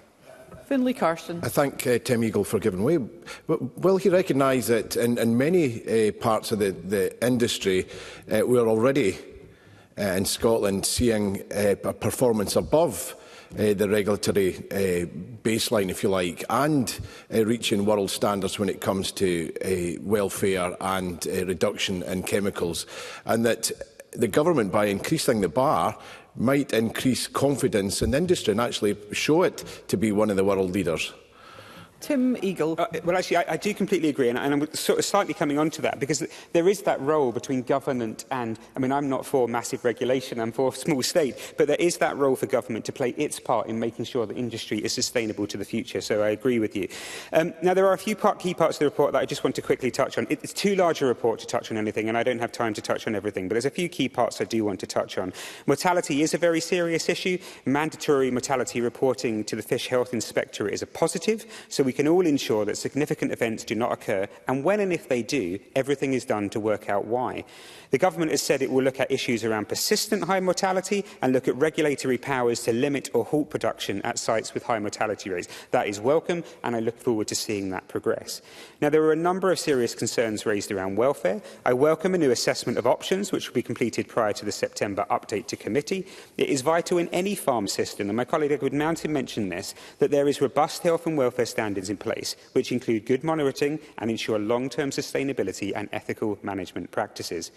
Finlay Carson. I thank Tim Eagle for giving way. Will he recognise that in many parts of the industry we're already in Scotland seeing a performance above the regulatory baseline, if you like, and reaching world standards when it comes to welfare and reduction in chemicals, and that the government, by increasing the bar, might increase confidence in industry and actually show it to be one of the world leaders. Tim Eagle. Well, actually, I do completely agree, and I'm sort of slightly coming on to that, because there is that role between government and, I mean, I'm not for massive regulation, I'm for small state, but there is that role for government to play its part in making sure that industry is sustainable to the future, so I agree with you. Now, there are a few key parts of the report that I just want to quickly touch on. It's too large a report to touch on anything, and I don't have time to touch on everything, but there's a few key parts I do want to touch on. Mortality is a very serious issue. Mandatory mortality reporting to the Fish Health Inspectorate is a positive, so we can all ensure that significant events do not occur, and when and if they do, everything is done to work out why. The government has said it will look at issues around persistent high mortality and look at regulatory powers to limit or halt production at sites with high mortality rates. That is welcome, and I look forward to seeing that progress. Now, there are a number of serious concerns raised around welfare. I welcome a new assessment of options, which will be completed prior to the September update to committee. It is vital in any farm system, and my colleague Edward Mountain mentioned this, that there is robust health and welfare standards in place, which include good monitoring and ensure long-term sustainability and ethical management practices.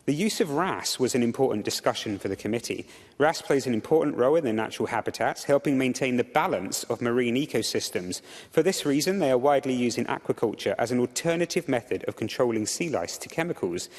The use of RAS was an important discussion for the committee. RAS plays an important role in their natural habitats, helping maintain the balance of marine ecosystems. For this reason, they are widely used in aquaculture as an alternative method of controlling sea lice to chemicals.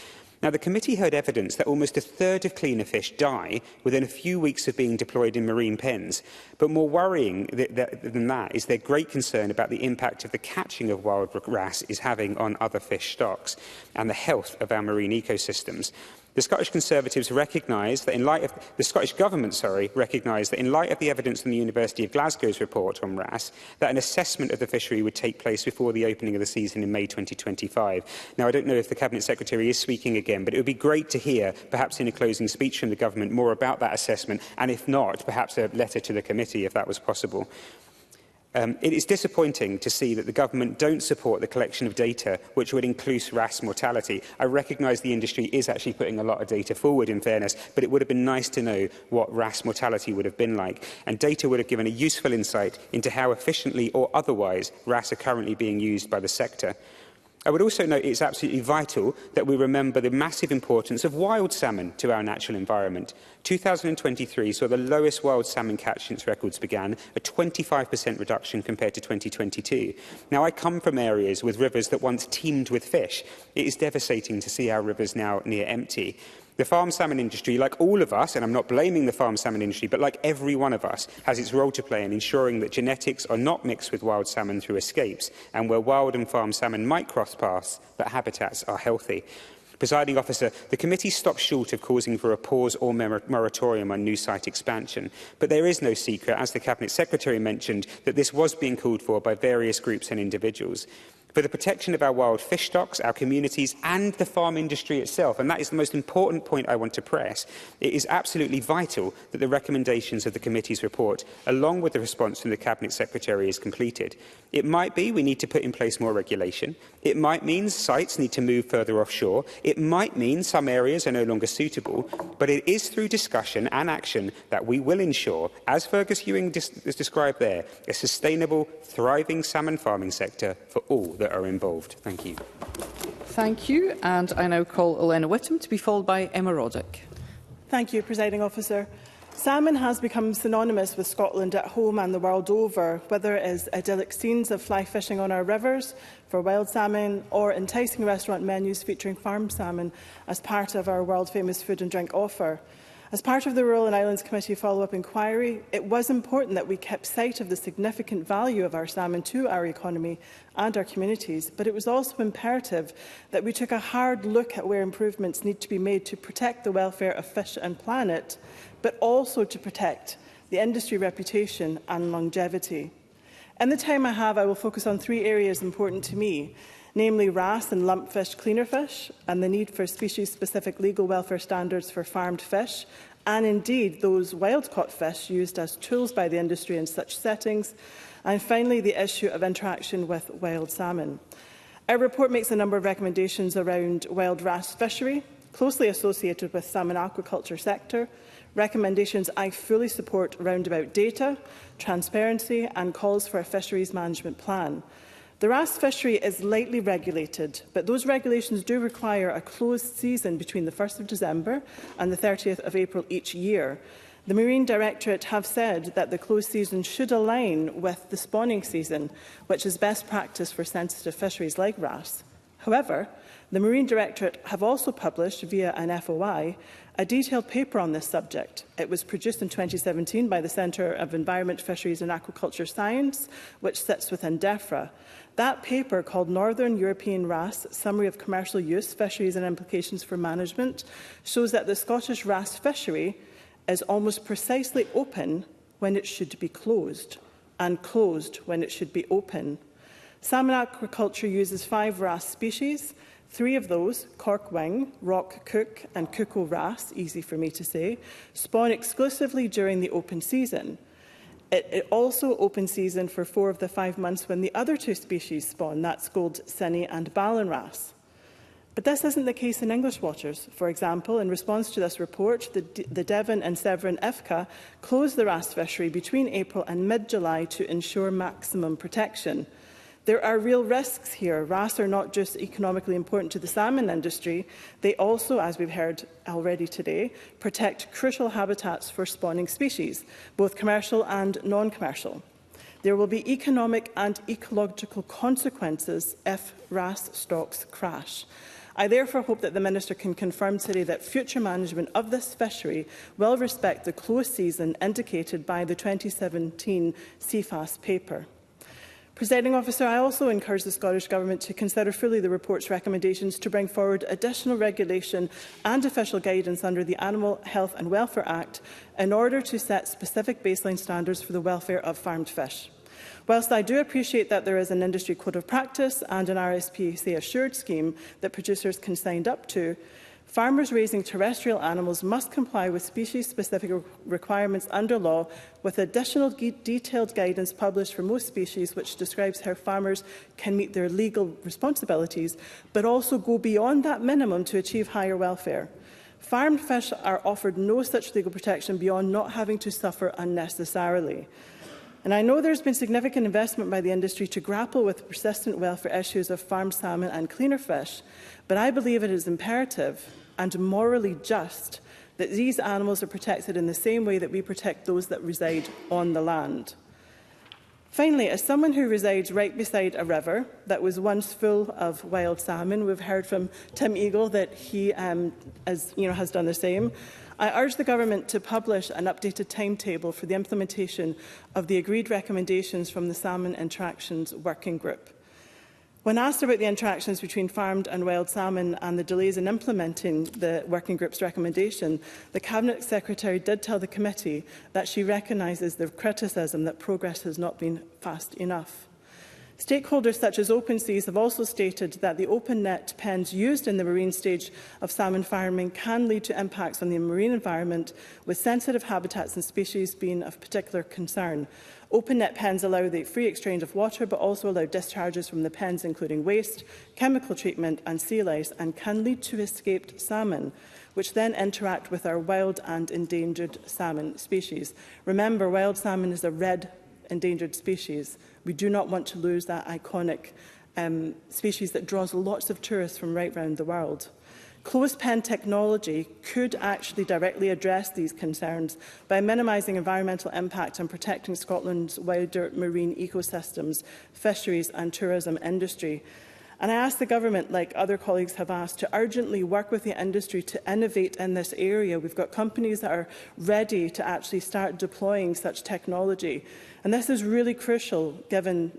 Now, the committee heard evidence that almost a third of cleaner fish die within a few weeks of being deployed in marine pens. But more worrying than that is their great concern about the impact of the catching of wild wrasse is having on other fish stocks and the health of our marine ecosystems. The Scottish Conservatives recognise that in light of the Scottish Government, recognised that in light of the evidence from the University of Glasgow's report on wrasse, that an assessment of the fishery would take place before the opening of the season in May 2025. Now, I don't know if the Cabinet Secretary is speaking again, but it would be great to hear, perhaps in a closing speech from the Government, more about that assessment, and if not, perhaps a letter to the committee, if that was possible. It is disappointing to see that the government don't support the collection of data which would include wrasse mortality. I recognise the industry is actually putting a lot of data forward, in fairness, but it would have been nice to know what wrasse mortality would have been like. And data would have given a useful insight into how efficiently or otherwise wrasse are currently being used by the sector. I would also note it's absolutely vital that we remember the massive importance of wild salmon to our natural environment. 2023 saw the lowest wild salmon catch since records began, a 25% reduction compared to 2022. Now, I come from areas with rivers that once teemed with fish. It is devastating to see our rivers now near empty. The farm salmon industry, like all of us, and I'm not blaming the farm salmon industry, but like every one of us, has its role to play in ensuring that genetics are not mixed with wild salmon through escapes, and where wild and farm salmon might cross paths, that habitats are healthy. Presiding Officer, the committee stopped short of causing for a pause or moratorium on new site expansion, but there is no secret, as the Cabinet Secretary mentioned, that this was being called for by various groups and individuals. For the protection of our wild fish stocks, our communities and the farm industry itself, and that is the most important point I want to press, it is absolutely vital that the recommendations of the committee's report, along with the response from the Cabinet Secretary, is completed. It might be we need to put in place more regulation. It might mean sites need to move further offshore. It might mean some areas are no longer suitable. But it is through discussion and action that we will ensure, as Fergus Ewing has described there, a sustainable, thriving salmon farming sector for all that are involved. Thank you. Thank you. And I now call Elena Whittam to be followed by Emma Roddick. Thank you, Presiding Officer. Salmon has become synonymous with Scotland at home and the world over, whether it is idyllic scenes of fly fishing on our rivers for wild salmon or enticing restaurant menus featuring farm salmon as part of our world-famous food and drink offer. As part of the Rural and Islands Committee follow-up inquiry, it was important that we kept sight of the significant value of our salmon to our economy and our communities, but it was also imperative that we took a hard look at where improvements need to be made to protect the welfare of fish and planet, but also to protect the industry reputation and longevity. In the time I have, I will focus on three areas important to me, namely wrasse and lumpfish cleaner fish, and the need for species-specific legal welfare standards for farmed fish, and indeed those wild-caught fish used as tools by the industry in such settings, and finally the issue of interaction with wild salmon. Our report makes a number of recommendations around wild wrasse fishery, closely associated with salmon aquaculture sector, recommendations I fully support around about data, transparency and calls for a fisheries management plan. The wrasse fishery is lightly regulated, but those regulations do require a closed season between the 1st of December and the 30th of April each year. The Marine Directorate have said that the closed season should align with the spawning season, which is best practice for sensitive fisheries like wrasse. However, the Marine Directorate have also published, via an FOI, a detailed paper on this subject. It was produced in 2017 by the Centre of Environment, Fisheries and Aquaculture Science, which sits within DEFRA. That paper, called Northern European Wrasse, Summary of Commercial Use, Fisheries and Implications for Management, shows that the Scottish wrasse fishery is almost precisely open when it should be closed, and closed when it should be open. Salmon aquaculture uses 5 wrasse species. 3 of those, cork wing, rock cook and cuckoo wrasse, easy for me to say, spawn exclusively during the open season. It also open season for 4 of the 5 months when the other 2 species spawn, that's Gold Cinny and Ballan wrasse. But this isn't the case in English waters. For example, in response to this report, the Devon and Severn IFCA closed the wrasse fishery between April and mid-July to ensure maximum protection. There are real risks here. Wrasse are not just economically important to the salmon industry, they also, as we've heard already today, protect crucial habitats for spawning species, both commercial and non-commercial. There will be economic and ecological consequences if wrasse stocks crash. I therefore hope that the Minister can confirm today that future management of this fishery will respect the close season indicated by the 2017 CFAS paper. Presiding Officer, I also encourage the Scottish Government to consider fully the report's recommendations to bring forward additional regulation and official guidance under the Animal Health and Welfare Act in order to set specific baseline standards for the welfare of farmed fish. Whilst I do appreciate that there is an industry code of practice and an RSPCA assured scheme that producers can sign up to, farmers raising terrestrial animals must comply with species-specific requirements under law, with additional detailed guidance published for most species which describes how farmers can meet their legal responsibilities, but also go beyond that minimum to achieve higher welfare. Farmed fish are offered no such legal protection beyond not having to suffer unnecessarily. And I know there has been significant investment by the industry to grapple with persistent welfare issues of farmed salmon and cleaner fish, but I believe it is imperative and morally just that these animals are protected in the same way that we protect those that reside on the land. Finally, as someone who resides right beside a river that was once full of wild salmon, we've heard from Tim Eagle that he has done the same. I urge the Government to publish an updated timetable for the implementation of the agreed recommendations from the Salmon Interactions Working Group. When asked about the interactions between farmed and wild salmon and the delays in implementing the Working Group's recommendation, the Cabinet Secretary did tell the committee that she recognises the criticism that progress has not been fast enough. Stakeholders such as Open Seas have also stated that the open net pens used in the marine stage of salmon farming can lead to impacts on the marine environment, with sensitive habitats and species being of particular concern. Open net pens allow the free exchange of water, but also allow discharges from the pens, including waste, chemical treatment and sea lice, and can lead to escaped salmon, which then interact with our wild and endangered salmon species. Remember, wild salmon is a red endangered species. We do not want to lose that iconic species that draws lots of tourists from right round the world. Closed pen technology could actually directly address these concerns by minimising environmental impact and protecting Scotland's wider marine ecosystems, fisheries and tourism industry. And I ask the Government, like other colleagues have asked, to urgently work with the industry to innovate in this area. We've got companies that are ready to actually start deploying such technology. And this is really crucial given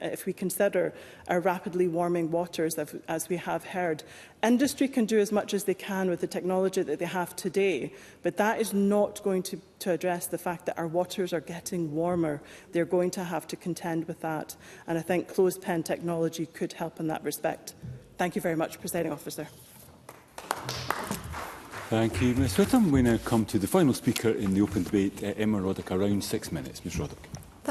if we consider our rapidly warming waters, as we have heard. Industry can do as much as they can with the technology that they have today, but that is not going to address the fact that our waters are getting warmer. They're going to have to contend with that. And I think closed pen technology could help in that respect. Thank you very much, Presiding Officer. Thank you, Ms Whittam. We now come to the final speaker in the open debate, Emma Roddick. Around 6 minutes. Ms Roddick.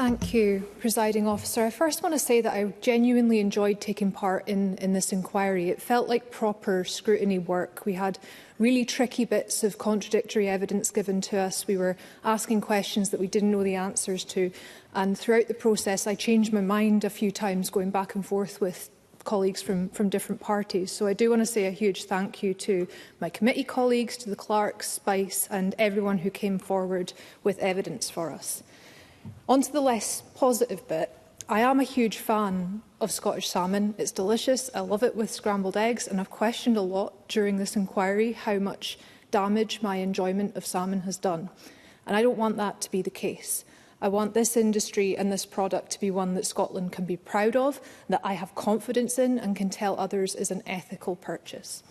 Thank you, Presiding Officer. I first want to say that I genuinely enjoyed taking part in this inquiry. It felt like proper scrutiny work. We had really tricky bits of contradictory evidence given to us. We were asking questions that we didn't know the answers to. And throughout the process, I changed my mind a few times, going back and forth with colleagues from different parties. So I do want to say a huge thank you to my committee colleagues, to the clerks, Spice and everyone who came forward with evidence for us. On to the less positive bit. I am a huge fan of Scottish salmon. It's delicious. I love it with scrambled eggs, and I've questioned a lot during this inquiry how much damage my enjoyment of salmon has done. And I don't want that to be the case. I want this industry and this product to be one that Scotland can be proud of, that I have confidence in and can tell others is an ethical purchase.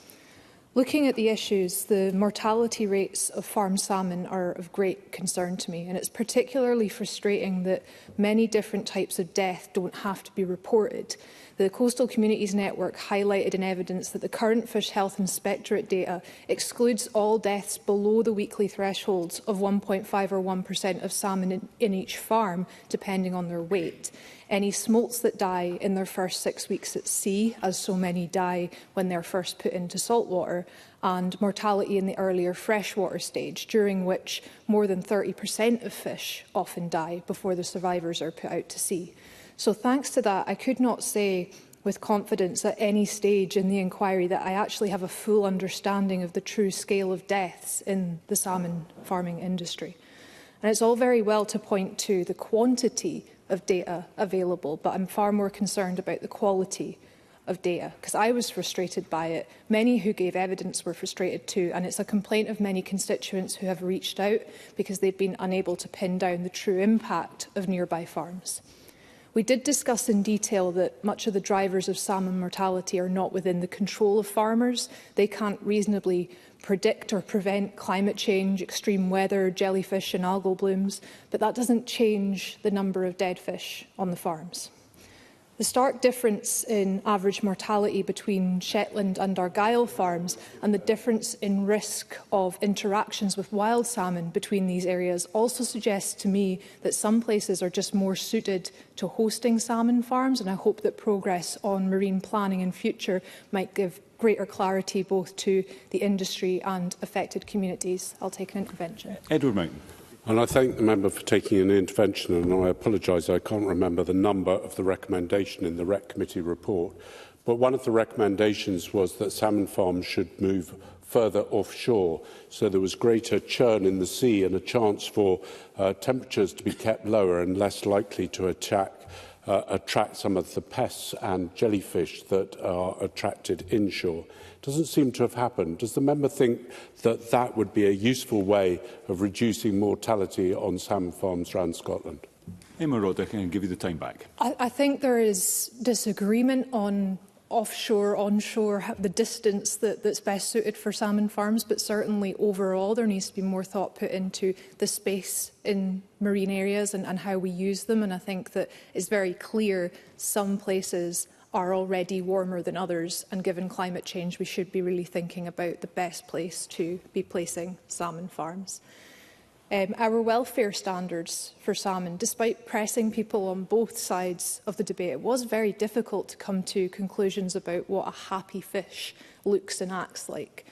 Looking at the issues, the mortality rates of farmed salmon are of great concern to me, and it's particularly frustrating that many different types of death don't have to be reported. The Coastal Communities Network highlighted in evidence that the current Fish Health Inspectorate data excludes all deaths below the weekly thresholds of 1.5 or 1% of salmon in each farm, depending on their weight. Any smolts that die in their first 6 weeks at sea, as so many die when they're first put into saltwater, and mortality in the earlier freshwater stage, during which more than 30% of fish often die before the survivors are put out to sea. So thanks to that, I could not say with confidence at any stage in the inquiry that I actually have a full understanding of the true scale of deaths in the salmon farming industry. And it's all very well to point to the quantity of data available, but I'm far more concerned about the quality of data, because I was frustrated by it. Many who gave evidence were frustrated too, and it's a complaint of many constituents who have reached out because they've been unable to pin down the true impact of nearby farms. We did discuss in detail that much of the drivers of salmon mortality are not within the control of farmers. They can't reasonably predict or prevent climate change, extreme weather, jellyfish and algal blooms, but that doesn't change the number of dead fish on the farms. The stark difference in average mortality between Shetland and Argyll farms and the difference in risk of interactions with wild salmon between these areas also suggests to me that some places are just more suited to hosting salmon farms, and I hope that progress on marine planning in future might give greater clarity both to the industry and affected communities. I'll take an intervention. Edward Mountain. And I thank the member for taking an intervention, and I apologise I can't remember the number of the recommendation in the REC Committee report. But one of the recommendations was that salmon farms should move further offshore, so there was greater churn in the sea and a chance for temperatures to be kept lower and less likely to attract some of the pests and jellyfish that are attracted inshore. Doesn't seem to have happened. Does the member think that that would be a useful way of reducing mortality on salmon farms around Scotland? Emma Roddick, and give you the time back. I think there is disagreement on offshore, onshore, the distance that's best suited for salmon farms, but certainly overall there needs to be more thought put into the space in marine areas and how we use them. And I think that it's very clear some places are already warmer than others, and given climate change we should be really thinking about the best place to be placing salmon farms. Our welfare standards for salmon, despite pressing people on both sides of the debate, it was very difficult to come to conclusions about what a happy fish looks and acts like.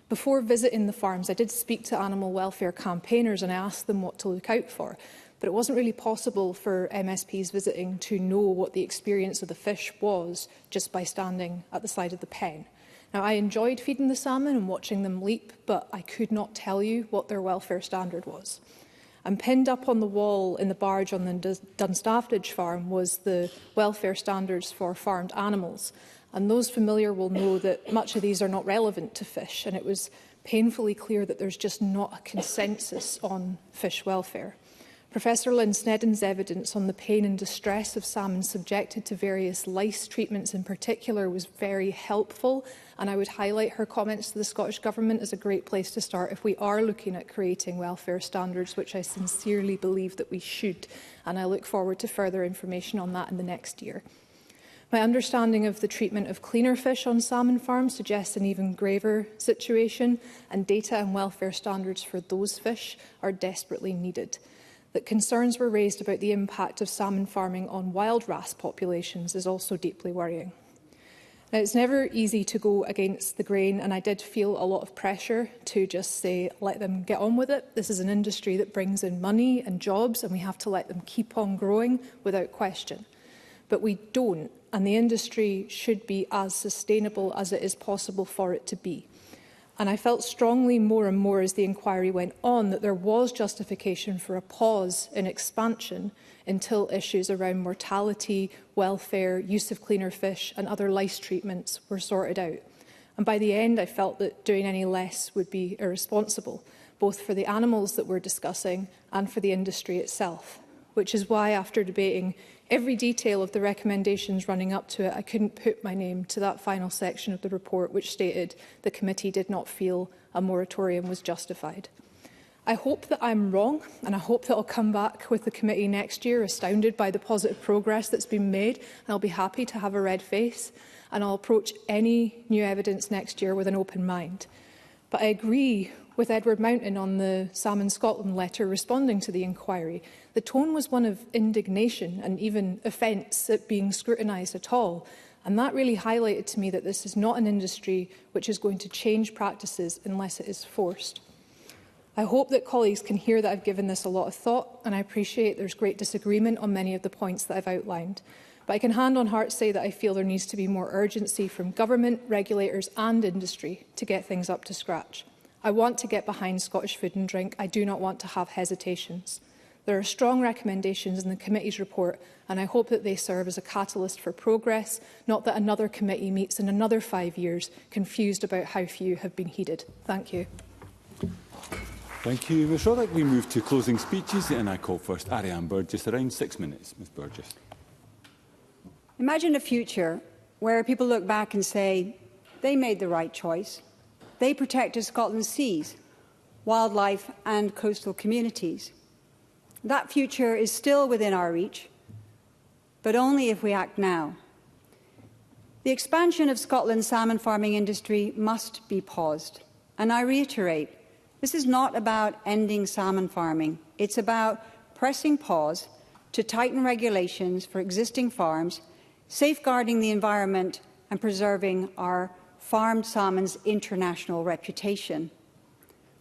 Before visiting the farms, I did speak to animal welfare campaigners and I asked them what to look out for. But it wasn't really possible for MSPs visiting to know what the experience of the fish was just by standing at the side of the pen. Now, I enjoyed feeding the salmon and watching them leap, but I could not tell you what their welfare standard was. And pinned up on the wall in the barge on the Dunstaffridge farm was the welfare standards for farmed animals. And those familiar will know that much of these are not relevant to fish, and it was painfully clear that there's just not a consensus on fish welfare. Professor Lynn Snedden's evidence on the pain and distress of salmon subjected to various lice treatments in particular was very helpful, and I would highlight her comments to the Scottish Government as a great place to start if we are looking at creating welfare standards, which I sincerely believe that we should, and I look forward to further information on that in the next year. My understanding of the treatment of cleaner fish on salmon farms suggests an even graver situation, and data and welfare standards for those fish are desperately needed. That concerns were raised about the impact of salmon farming on wild wrasse populations is also deeply worrying. Now, it's never easy to go against the grain, and I did feel a lot of pressure to just say, let them get on with it. This is an industry that brings in money and jobs, and we have to let them keep on growing without question. But we don't, and the industry should be as sustainable as it is possible for it to be. And I felt strongly more and more as the inquiry went on that there was justification for a pause in expansion until issues around mortality, welfare, use of cleaner fish and other lice treatments were sorted out. And by the end, I felt that doing any less would be irresponsible, both for the animals that we're discussing and for the industry itself, which is why, after debating every detail of the recommendations running up to it, I couldn't put my name to that final section of the report which stated the committee did not feel a moratorium was justified. I hope that I'm wrong, and I hope that I'll come back with the committee next year astounded by the positive progress that's been made, and I'll be happy to have a red face, and I'll approach any new evidence next year with an open mind. But I agree with Edward Mountain on the Salmon Scotland letter responding to the inquiry. The tone was one of indignation and even offence at being scrutinised at all, and that really highlighted to me that this is not an industry which is going to change practices unless it is forced. I hope that colleagues can hear that I've given this a lot of thought, and I appreciate there's great disagreement on many of the points that I've outlined. But I can hand on heart say that I feel there needs to be more urgency from government, regulators and industry to get things up to scratch. I want to get behind Scottish Food and Drink. I do not want to have hesitations. There are strong recommendations in the committee's report, and I hope that they serve as a catalyst for progress, not that another committee meets in another 5 years, confused about how few have been heeded. Thank you. Thank you, Ms Roddick. We move to closing speeches, and I call first Ariane Burgess. Around 6 minutes, Ms Burgess. Imagine a future where people look back and say, they made the right choice. They protected Scotland's seas, wildlife and coastal communities. That future is still within our reach, but only if we act now. The expansion of Scotland's salmon farming industry must be paused. And I reiterate, this is not about ending salmon farming. It's about pressing pause to tighten regulations for existing farms, safeguarding the environment and preserving our farmed salmon's international reputation.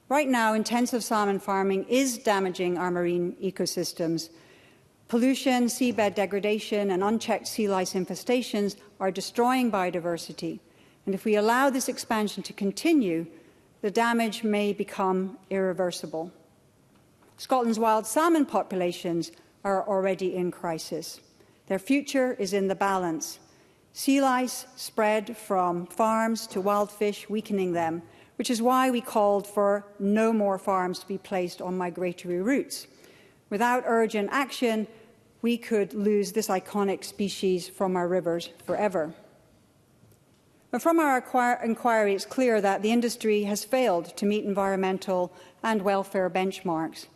Right now, intensive salmon farming is damaging our marine ecosystems. Pollution, seabed degradation and unchecked sea lice infestations are destroying biodiversity. And if we allow this expansion to continue, the damage may become irreversible. Scotland's wild salmon populations are already in crisis. Their future is in the balance. Sea lice spread from farms to wild fish, weakening them, which is why we called for no more farms to be placed on migratory routes. Without urgent action, we could lose this iconic species from our rivers forever. But from our inquiry, it's clear that the industry has failed to meet environmental and welfare benchmarks.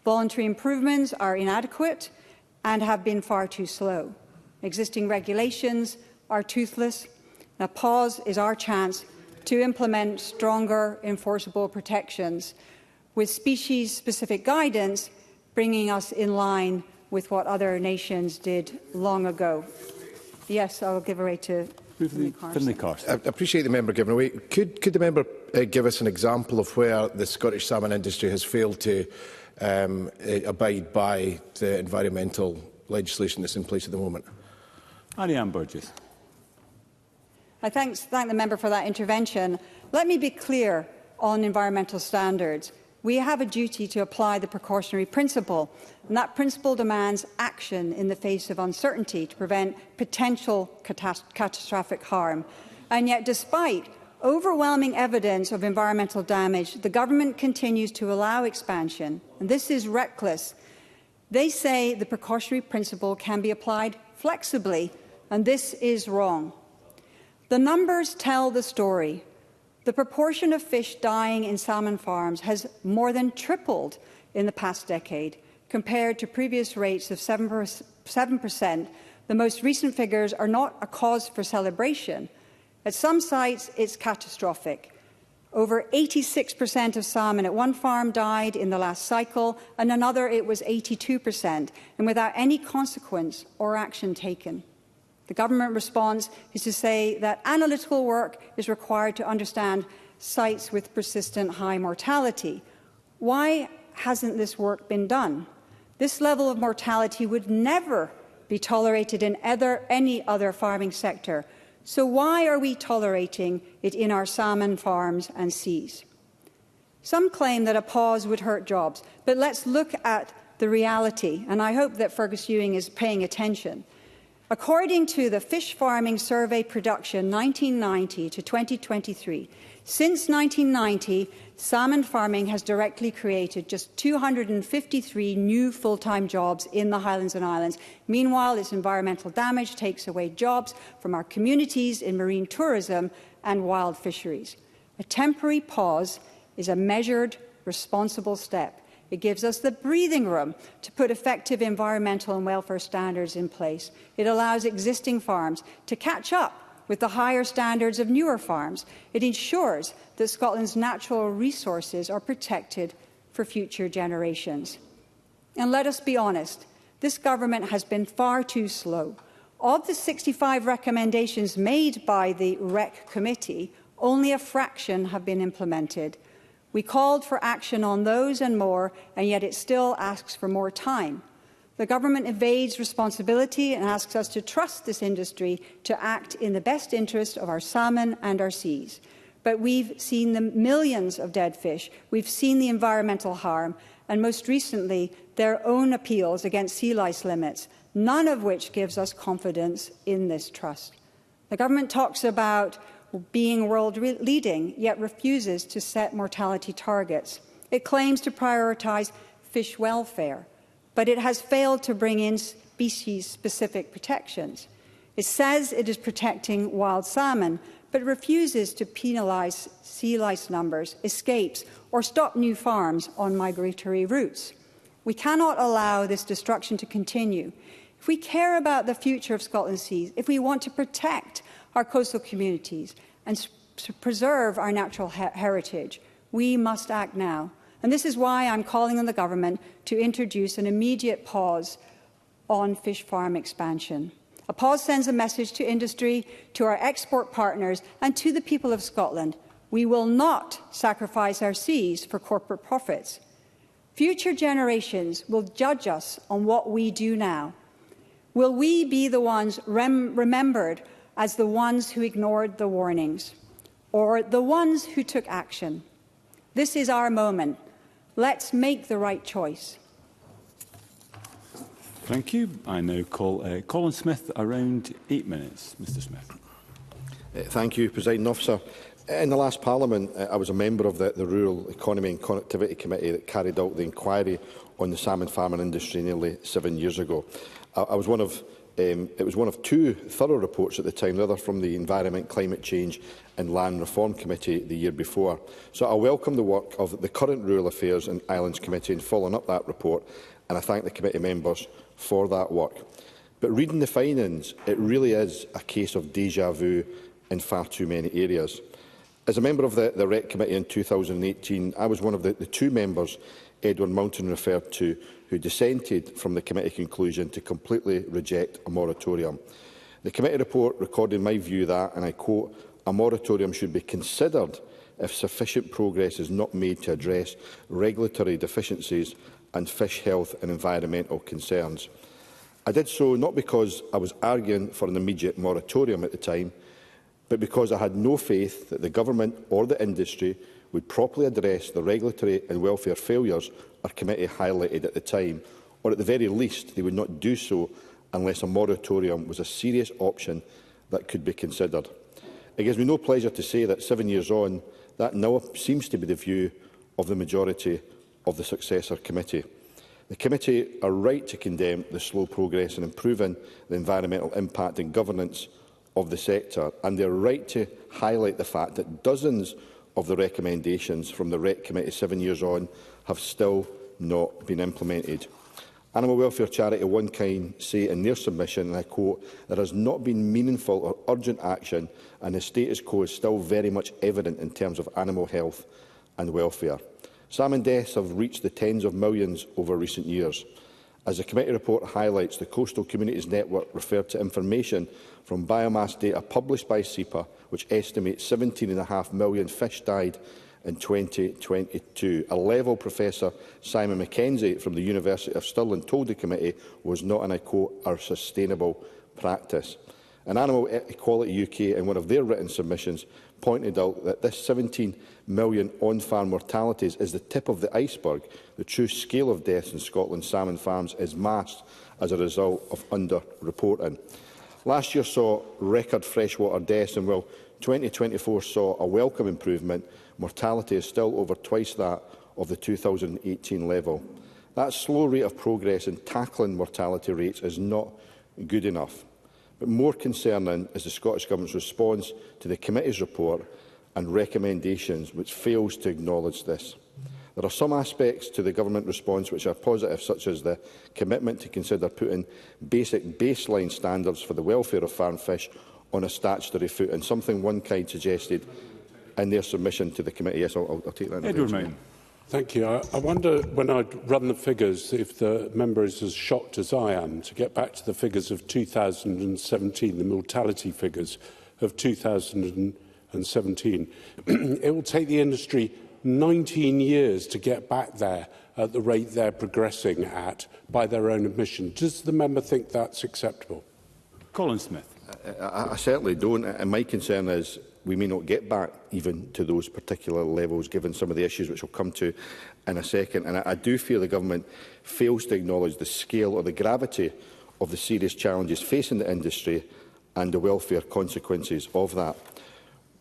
Voluntary improvements are inadequate and have been far too slow. Existing regulations are toothless. A pause is our chance to implement stronger enforceable protections, with species-specific guidance bringing us in line with what other nations did long ago. Yes, I'll give away to Finlay Carson. I appreciate the member giving away. Could the member give us an example of where the Scottish salmon industry has failed to abide by the environmental legislation that's in place at the moment? Ariane Burgess. I thank the member for that intervention. Let me be clear on environmental standards. We have a duty to apply the precautionary principle, and that principle demands action in the face of uncertainty to prevent potential catastrophic harm. And yet, despite overwhelming evidence of environmental damage, the government continues to allow expansion, and this is reckless. They say the precautionary principle can be applied flexibly, and this is wrong. The numbers tell the story. The proportion of fish dying in salmon farms has more than tripled in the past decade, compared to previous rates of 7%. The most recent figures are not a cause for celebration. At some sites, it's catastrophic. Over 86% of salmon at one farm died in the last cycle, and another it was 82%, and without any consequence or action taken. The government response is to say that analytical work is required to understand sites with persistent high mortality. Why hasn't this work been done? This level of mortality would never be tolerated in any other farming sector. So why are we tolerating it in our salmon farms and seas? Some claim that a pause would hurt jobs, but let's look at the reality, and I hope that Fergus Ewing is paying attention. According to the Fish Farming Survey Production 1990 to 2023, since 1990, salmon farming has directly created just 253 new full-time jobs in the Highlands and Islands. Meanwhile, its environmental damage takes away jobs from our communities in marine tourism and wild fisheries. A temporary pause is a measured, responsible step. It gives us the breathing room to put effective environmental and welfare standards in place. It allows existing farms to catch up with the higher standards of newer farms. It ensures that Scotland's natural resources are protected for future generations. And let us be honest, this government has been far too slow. Of the 65 recommendations made by the REC committee, only a fraction have been implemented. We called for action on those and more, and yet it still asks for more time. The government evades responsibility and asks us to trust this industry to act in the best interest of our salmon and our seas. But we've seen the millions of dead fish, we've seen the environmental harm, and most recently, their own appeals against sea lice limits, none of which gives us confidence in this trust. The government talks about being world-leading, yet refuses to set mortality targets. It claims to prioritise fish welfare, but it has failed to bring in species-specific protections. It says it is protecting wild salmon, but refuses to penalise sea lice numbers, escapes, or stop new farms on migratory routes. We cannot allow this destruction to continue. If we care about the future of Scotland's seas, if we want to protect our coastal communities and to preserve our natural heritage, we must act now. And this is why I'm calling on the government to introduce an immediate pause on fish farm expansion. A pause sends a message to industry, to our export partners and to the people of Scotland. We will not sacrifice our seas for corporate profits. Future generations will judge us on what we do now. Will we be the ones remembered as the ones who ignored the warnings, or the ones who took action? This is our moment. Let's make the right choice. Thank you. I now call Colin Smith, around 8 minutes. Mr Smith. Thank you, Presiding Officer. In the last Parliament, I was a member of the Rural Economy and Connectivity Committee that carried out the inquiry on the salmon farming industry nearly 7 years ago. I was one of it was one of two thorough reports at the time, the other from the Environment, Climate Change and Land Reform Committee the year before. So I welcome the work of the current Rural Affairs and Islands Committee in following up that report, and I thank the committee members for that work. But reading the findings, it really is a case of déjà vu in far too many areas. As a member of the REC Committee in 2018, I was one of the two members Edward Mountain referred to who dissented from the committee conclusion to completely reject a moratorium. The committee report recorded my view that, and I quote, "A moratorium should be considered if sufficient progress is not made to address regulatory deficiencies and fish health and environmental concerns." I did so not because I was arguing for an immediate moratorium at the time, but because I had no faith that the government or the industry would properly address the regulatory and welfare failures our committee highlighted at the time, or at the very least they would not do so unless a moratorium was a serious option that could be considered. It gives me no pleasure to say that 7 years on, that now seems to be the view of the majority of the successor committee. The committee are right to condemn the slow progress in improving the environmental impact and governance of the sector, and they are right to highlight the fact that dozens of the recommendations from the REC Committee 7 years on have still not been implemented. Animal welfare charity One Kind say in their submission, and I quote, "There has not been meaningful or urgent action and the status quo is still very much evident in terms of animal health and welfare." Salmon deaths have reached the tens of millions over recent years. As the committee report highlights, the Coastal Communities Network referred to information from biomass data published by SEPA, which estimates 17.5 million fish died in 2022, a level Professor Simon Mackenzie from the University of Stirling told the committee was not, and I quote, "our sustainable practice." And Animal Equality UK, in one of their written submissions, pointed out that this 17 million on-farm mortalities is the tip of the iceberg. The true scale of deaths in Scotland's salmon farms is masked as a result of under-reporting. Last year saw record freshwater deaths, and while 2024 saw a welcome improvement, mortality is still over twice that of the 2018 level. That slow rate of progress in tackling mortality rates is not good enough. But more concerning is the Scottish Government's response to the committee's report and recommendations which fails to acknowledge this. There are some aspects to the Government response which are positive, such as the commitment to consider putting basic baseline standards for the welfare of farm fish on a statutory footing, something One Kind suggested in their submission to the committee. Yes, I'll take that. Edward Main. Thank you. I wonder, when I run the figures, if the member is as shocked as I am, to get back to the figures of 2017, the mortality figures of 2017. It will take the industry 19 years to get back there at the rate they're progressing at by their own admission. Does the member think that's acceptable? Colin Smith. I certainly don't, and my concern is we may not get back even to those particular levels, given some of the issues which we'll come to in a second. And I do fear the Government fails to acknowledge the scale or the gravity of the serious challenges facing the industry and the welfare consequences of that.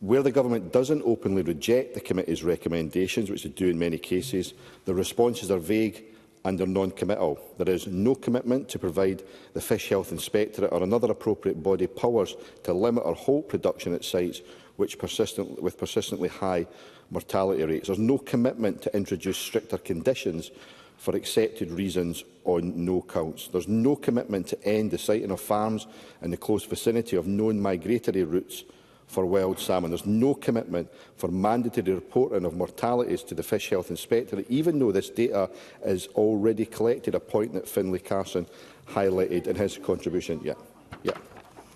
Where the Government doesn't openly reject the committee's recommendations, which they do in many cases, the responses are vague and are non-committal. There is no commitment to provide the Fish Health Inspectorate or another appropriate body powers to limit or halt production at sites with persistently high mortality rates. There is no commitment to introduce stricter conditions for accepted reasons on no counts. There is no commitment to end the siting of farms in the close vicinity of known migratory routes for wild salmon. There is no commitment for mandatory reporting of mortalities to the Fish Health Inspectorate, even though this data is already collected, a point that Finlay Carson highlighted in his contribution.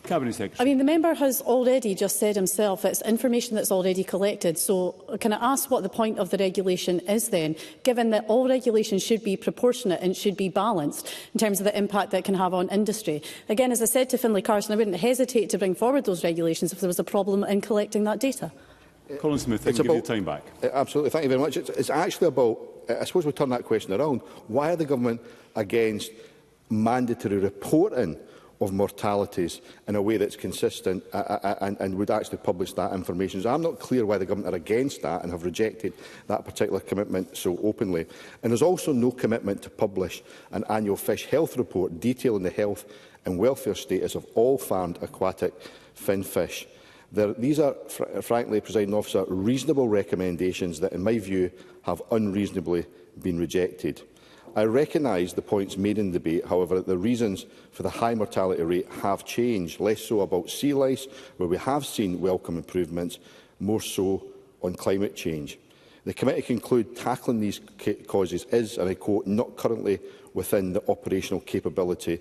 Cabinet Secretary. I mean, the member has already just said himself it's information that's already collected. So can I ask what the point of the regulation is then, given that all regulations should be proportionate and should be balanced in terms of the impact that it can have on industry? Again, as I said to Finlay Carson, I wouldn't hesitate to bring forward those regulations if there was a problem in collecting that data. Colin Smith, give you time back. Absolutely, thank you very much. It's actually about, I suppose we turn that question around. Why are the Government against mandatory reporting of mortalities in a way that's consistent and would actually publish that information? So I'm not clear why the Government are against that and have rejected that particular commitment so openly. And there's also no commitment to publish an annual fish health report detailing the health and welfare status of all farmed aquatic fin fish. These are, frankly, Presiding Officer, reasonable recommendations that, in my view, have unreasonably been rejected. I recognise the points made in the debate, however, that the reasons for the high mortality rate have changed, less so about sea lice, where we have seen welcome improvements, more so on climate change. The committee conclude tackling these causes is, and I quote, not currently within the operational capability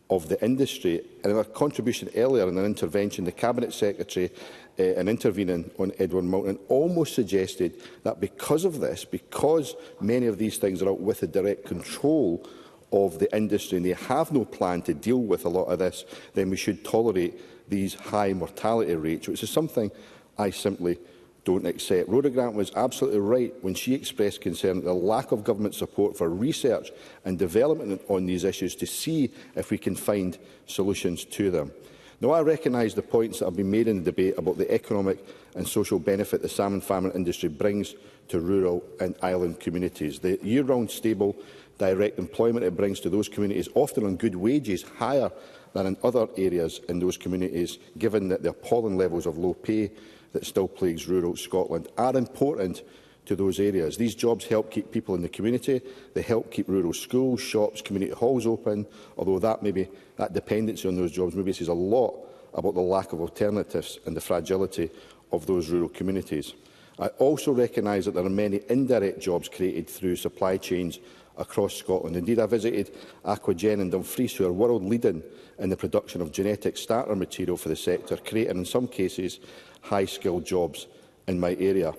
of the industry. And in a contribution earlier in an intervention, the Cabinet Secretary, in intervening on Edward Moulton, almost suggested that because of this, because many of these things are out with the direct control of the industry and they have no plan to deal with a lot of this, then we should tolerate these high mortality rates, which is something I simply don't accept. Rhoda Grant was absolutely right when she expressed concern at the lack of government support for research and development on these issues to see if we can find solutions to them. Now, I recognise the points that have been made in the debate about the economic and social benefit the salmon farming industry brings to rural and island communities. The year-round stable direct employment it brings to those communities, often on good wages, higher than in other areas in those communities, given that the appalling levels of low pay that still plagues rural Scotland, are important to those areas. These jobs help keep people in the community, they help keep rural schools, shops, community halls open, although that dependency on those jobs maybe says a lot about the lack of alternatives and the fragility of those rural communities. I also recognise that there are many indirect jobs created through supply chains across Scotland. Indeed, I visited Aquagen in Dumfries, who are world leading in the production of genetic starter material for the sector, creating in some cases high-skilled jobs in my area.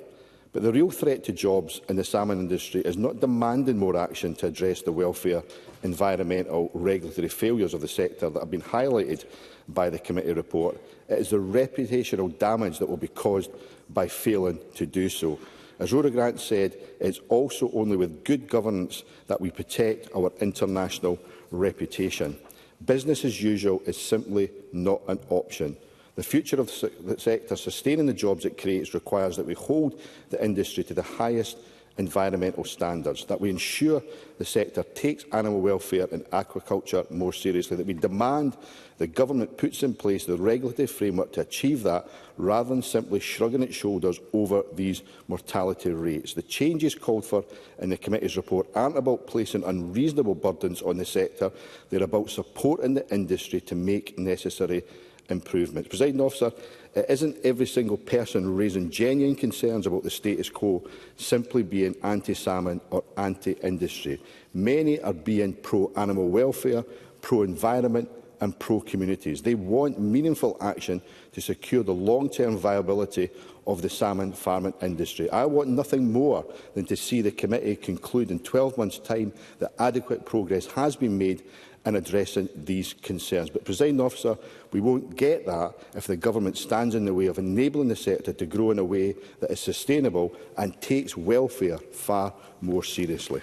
But the real threat to jobs in the salmon industry is not demanding more action to address the welfare, environmental, regulatory failures of the sector that have been highlighted by the committee report. It is the reputational damage that will be caused by failing to do so. As Rhoda Grant said, it is also only with good governance that we protect our international reputation. Business as usual is simply not an option. The future of the sector, sustaining the jobs it creates, requires that we hold the industry to the highest environmental standards, that we ensure the sector takes animal welfare and aquaculture more seriously, that we demand the government puts in place the regulatory framework to achieve that, rather than simply shrugging its shoulders over these mortality rates. The changes called for in the committee's report aren't about placing unreasonable burdens on the sector, they're about supporting the industry to make necessary improvements. Presiding Officer, it isn't every single person raising genuine concerns about the status quo simply being anti-salmon or anti-industry. Many are being pro-animal welfare, pro-environment and pro-communities. They want meaningful action to secure the long-term viability of the salmon farming industry. I want nothing more than to see the committee conclude in 12 months' time that adequate progress has been made in addressing these concerns. But, Presiding Officer, we won't get that if the government stands in the way of enabling the sector to grow in a way that is sustainable and takes welfare far more seriously.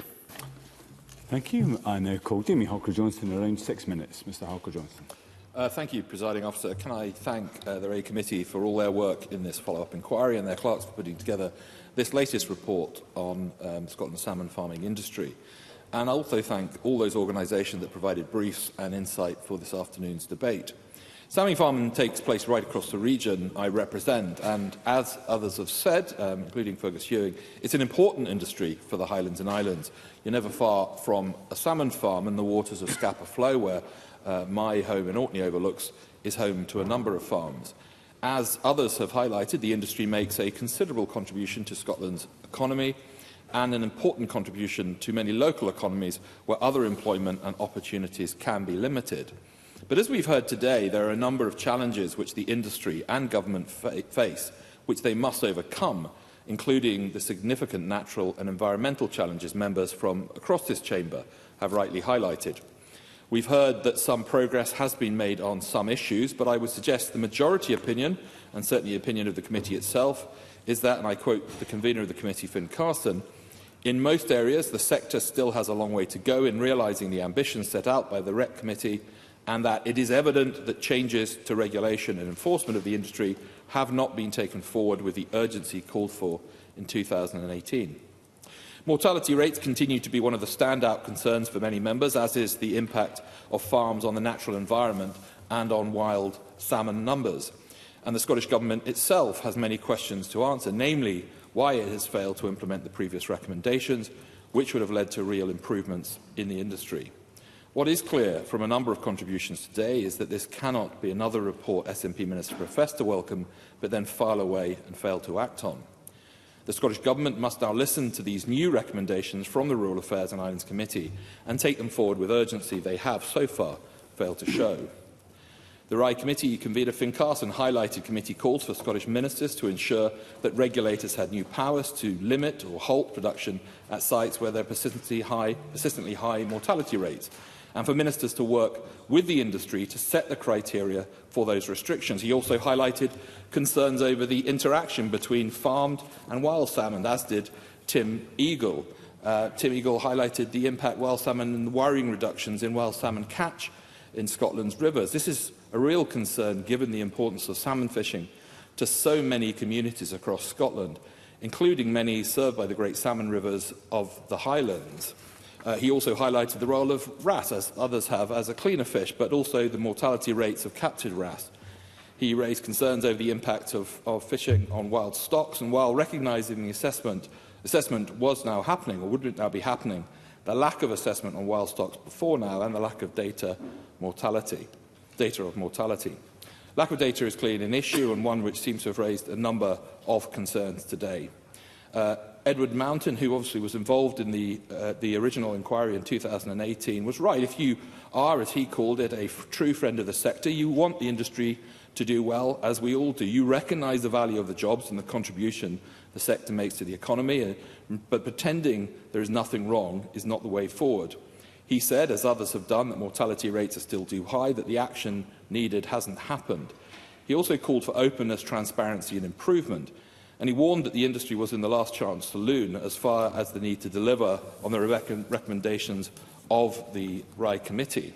Thank you. I now call Jamie Halker-Johnson around 6 minutes. Mr Halker-Johnson. Thank you, Presiding Officer. Can I thank the RA Committee for all their work in this follow-up inquiry and their clerks for putting together this latest report on Scotland's salmon farming industry. And I also thank all those organisations that provided briefs and insight for this afternoon's debate. Salmon farming takes place right across the region I represent, and as others have said, including Fergus Ewing, it's an important industry for the Highlands and Islands. You're never far from a salmon farm, and the waters of Scapa Flow, where my home in Orkney overlooks, is home to a number of farms. As others have highlighted, the industry makes a considerable contribution to Scotland's economy and an important contribution to many local economies where other employment and opportunities can be limited. But as we've heard today, there are a number of challenges which the industry and government face, which they must overcome, including the significant natural and environmental challenges members from across this chamber have rightly highlighted. We've heard that some progress has been made on some issues, but I would suggest the majority opinion, and certainly the opinion of the committee itself, is that, and I quote the convener of the committee, Finn Carson, in most areas the sector still has a long way to go in realising the ambitions set out by the REC committee, and that it is evident that changes to regulation and enforcement of the industry have not been taken forward with the urgency called for in 2018. Mortality rates continue to be one of the standout concerns for many members, as is the impact of farms on the natural environment and on wild salmon numbers. And the Scottish Government itself has many questions to answer, namely why it has failed to implement the previous recommendations, which would have led to real improvements in the industry. What is clear from a number of contributions today is that this cannot be another report SNP Minister professed to welcome, but then file away and fail to act on. The Scottish Government must now listen to these new recommendations from the Rural Affairs and Islands Committee and take them forward with urgency they have so far failed to show. The RAI Committee convener Finn Carson highlighted committee calls for Scottish ministers to ensure that regulators had new powers to limit or halt production at sites where there are persistently high mortality rates, and for ministers to work with the industry to set the criteria for those restrictions. He also highlighted concerns over the interaction between farmed and wild salmon, as did Tim Eagle. Tim Eagle highlighted the impact wild salmon and the worrying reductions in wild salmon catch in Scotland's rivers. This is a real concern given the importance of salmon fishing to so many communities across Scotland, including many served by the great salmon rivers of the Highlands. He also highlighted the role of wrasse, as others have, as a cleaner fish, but also the mortality rates of captured wrasse. He raised concerns over the impact of fishing on wild stocks, and while recognising the assessment Assessment was now happening, or would it now be happening. The lack of assessment on wild stocks before now, and the lack of data of mortality. Lack of data is clearly an issue, and one which seems to have raised a number of concerns today. Edward Mountain, who obviously was involved in the original inquiry in 2018, was right. If you are, as he called it, a true friend of the sector, you want the industry to do well, as we all do. You recognise the value of the jobs and the contribution the sector makes to the economy, but pretending there is nothing wrong is not the way forward. He said, as others have done, that mortality rates are still too high, that the action needed hasn't happened. He also called for openness, transparency and improvement, and he warned that the industry was in the last chance saloon as far as the need to deliver on the recommendations of the RAI Committee.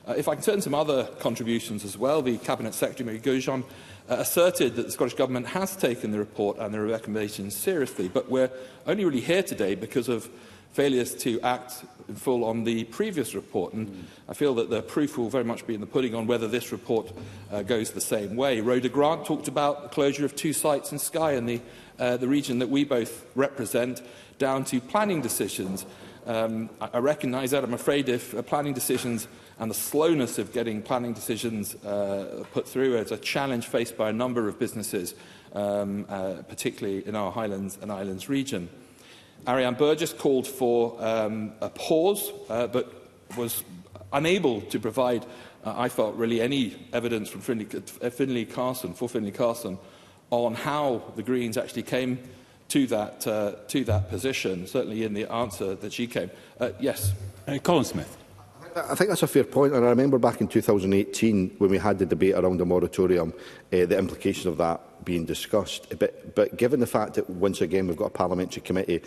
If I can turn to some other contributions as well, the Cabinet Secretary, Mary Goujon, asserted that the Scottish Government has taken the report and the recommendations seriously, but we're only really here today because of failures to act in full on the previous report. And I feel that the proof will very much be in the pudding on whether this report goes the same way. Rhoda Grant talked about the closure of 2 sites in Skye in the region that we both represent, down to planning decisions. I recognise that. I'm afraid if planning decisions and the slowness of getting planning decisions put through is a challenge faced by a number of businesses, particularly in our Highlands and Islands region. Ariane Burgess called for a pause, but was unable to provide, I felt, really any evidence from Finlay Carson on how the Greens actually came to that position, certainly in the answer that she came. Yes. Colin Smith. I think that's a fair point, and I remember back in 2018 when we had the debate around the moratorium, the implications of that being discussed. But given the fact that, once again, we've got a parliamentary committee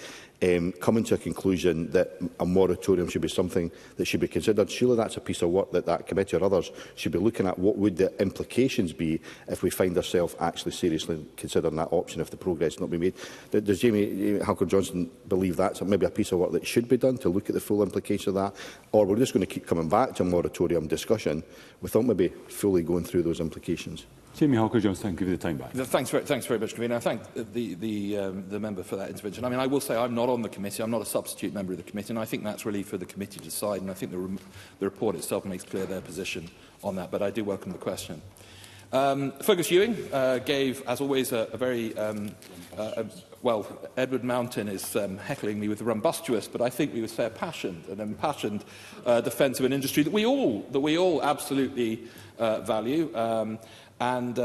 coming to a conclusion that a moratorium should be something that should be considered, surely that's a piece of work that that committee or others should be looking at. What would the implications be if we find ourselves actually seriously considering that option if the progress not be made? Does Jamie Halker-Johnson believe that's maybe a piece of work that should be done to look at the full implications of that? Or we're just going to keep coming back to a moratorium discussion without maybe fully going through those implications? Jamie Halker-Johnson, give you the time back. Thanks very much, Convener. I thank the member for that intervention. I mean, I will say I'm not on the committee. I'm not a substitute member of the committee, and I think that's really for the committee to decide. And I think the report itself makes clear their position on that. But I do welcome the question. Fergus Ewing gave, as always, a very well. Edward Mountain is heckling me with rumbustious, but I think we would say an impassioned defence of an industry that we all absolutely value. And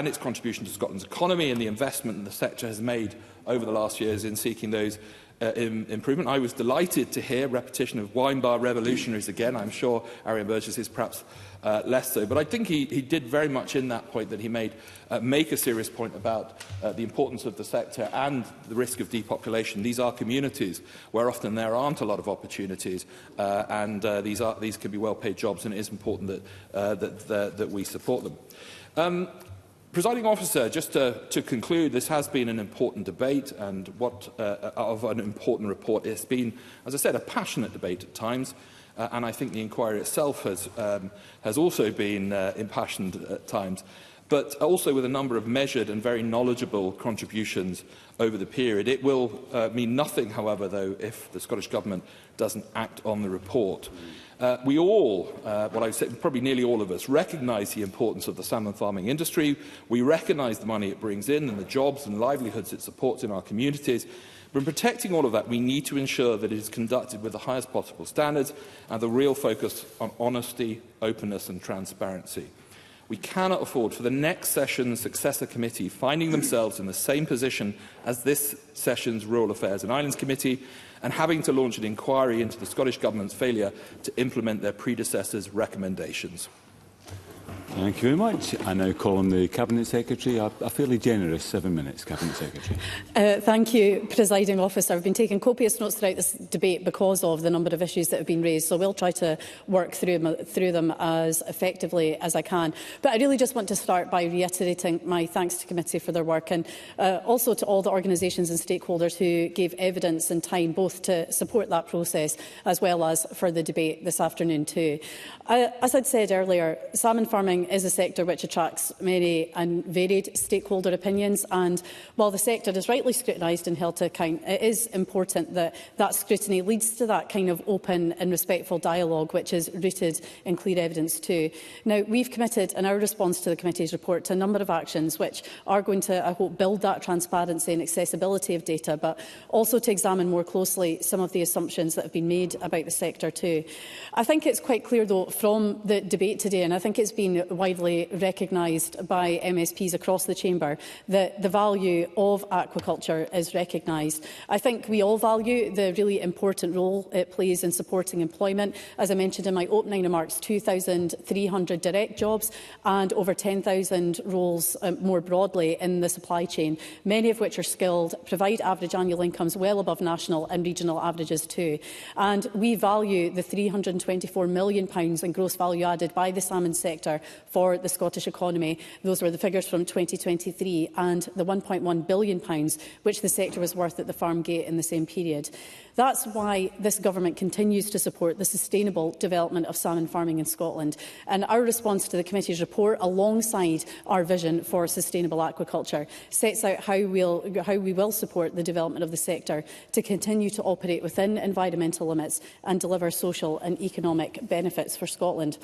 its contribution to Scotland's economy and the investment the sector has made over the last years in seeking those improvement. I was delighted to hear repetition of wine bar revolutionaries again. I'm sure Ariane Burgess is perhaps less so. But I think he did very much in that point that he made make a serious point about the importance of the sector and the risk of depopulation. These are communities where often there aren't a lot of opportunities, and these can be well-paid jobs, and it is important that we support them. Presiding officer, just to conclude, this has been an important debate and of an important report. It's been, as I said, a passionate debate at times, and I think the inquiry itself has also been impassioned at times, but also with a number of measured and very knowledgeable contributions over the period. It will mean nothing, however, though, if the Scottish Government doesn't act on the report. We all, well, I would say probably nearly all of us, recognise the importance of the salmon farming industry. We recognise the money it brings in and the jobs and livelihoods it supports in our communities. But in protecting all of that, we need to ensure that it is conducted with the highest possible standards and the real focus on honesty, openness and transparency. We cannot afford for the next session's successor committee finding themselves in the same position as this session's Rural Affairs and Islands Committee and having to launch an inquiry into the Scottish Government's failure to implement their predecessors' recommendations. Thank you very much. I now call on the Cabinet Secretary. A fairly generous 7 minutes, Cabinet Secretary. Thank you, Presiding Officer. I've been taking copious notes throughout this debate because of the number of issues that have been raised, so we'll try to work through them as effectively as I can. But I really just want to start by reiterating my thanks to committee for their work, and also to all the organisations and stakeholders who gave evidence and time both to support that process as well as for the debate this afternoon too. As I'd said earlier, salmon farming is a sector which attracts many and varied stakeholder opinions, and while the sector is rightly scrutinised and held to account, it is important that that scrutiny leads to that kind of open and respectful dialogue which is rooted in clear evidence too. Now, we've committed in our response to the committee's report to a number of actions which are going to, I hope, build that transparency and accessibility of data, but also to examine more closely some of the assumptions that have been made about the sector too. I think it's quite clear, though, from the debate today, and I think it's been widely recognised by MSPs across the chamber, that the value of aquaculture is recognised. I think we all value the really important role it plays in supporting employment. As I mentioned in my opening remarks, 2,300 direct jobs and over 10,000 roles more broadly in the supply chain, many of which are skilled, provide average annual incomes well above national and regional averages too. And we value the £324 million in gross value added by the salmon sector for the Scottish economy. Those were the figures from 2023, and the £1.1 billion which the sector was worth at the farm gate in the same period. That's why this government continues to support the sustainable development of salmon farming in Scotland. And our response to the committee's report, alongside our vision for sustainable aquaculture, sets out how we will support the development of the sector to continue to operate within environmental limits and deliver social and economic benefits for Scotland.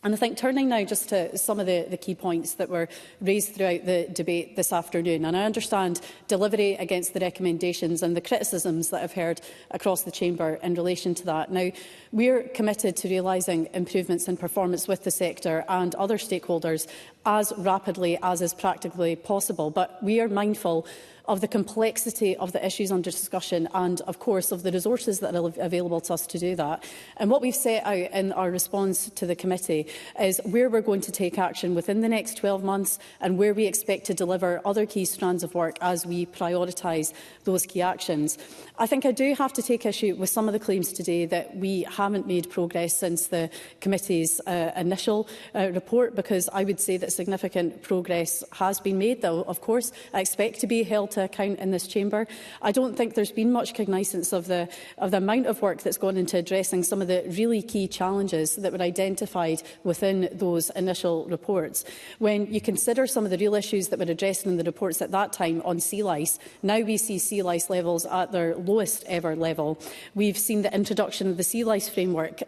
And I think turning now just to some of the key points that were raised throughout the debate this afternoon, and I understand delivery against the recommendations and the criticisms that I've heard across the chamber in relation to that. Now, we're committed to realising improvements in performance with the sector and other stakeholders as rapidly as is practically possible, but we are mindful of the complexity of the issues under discussion and, of course, of the resources that are available to us to do that. And what we've set out in our response to the committee is where we're going to take action within the next 12 months and where we expect to deliver other key strands of work as we prioritise those key actions. I think I do have to take issue with some of the claims today that we haven't made progress since the committee's initial report, because I would say that significant progress has been made, though, of course, I expect to be held to account in this chamber. I don't think there's been much cognizance of the amount of work that's gone into addressing some of the really key challenges that were identified within those initial reports. When you consider some of the real issues that were addressed in the reports at that time on sea lice, now we see sea lice levels at their lowest ever level. We've seen the introduction of the sea lice framework,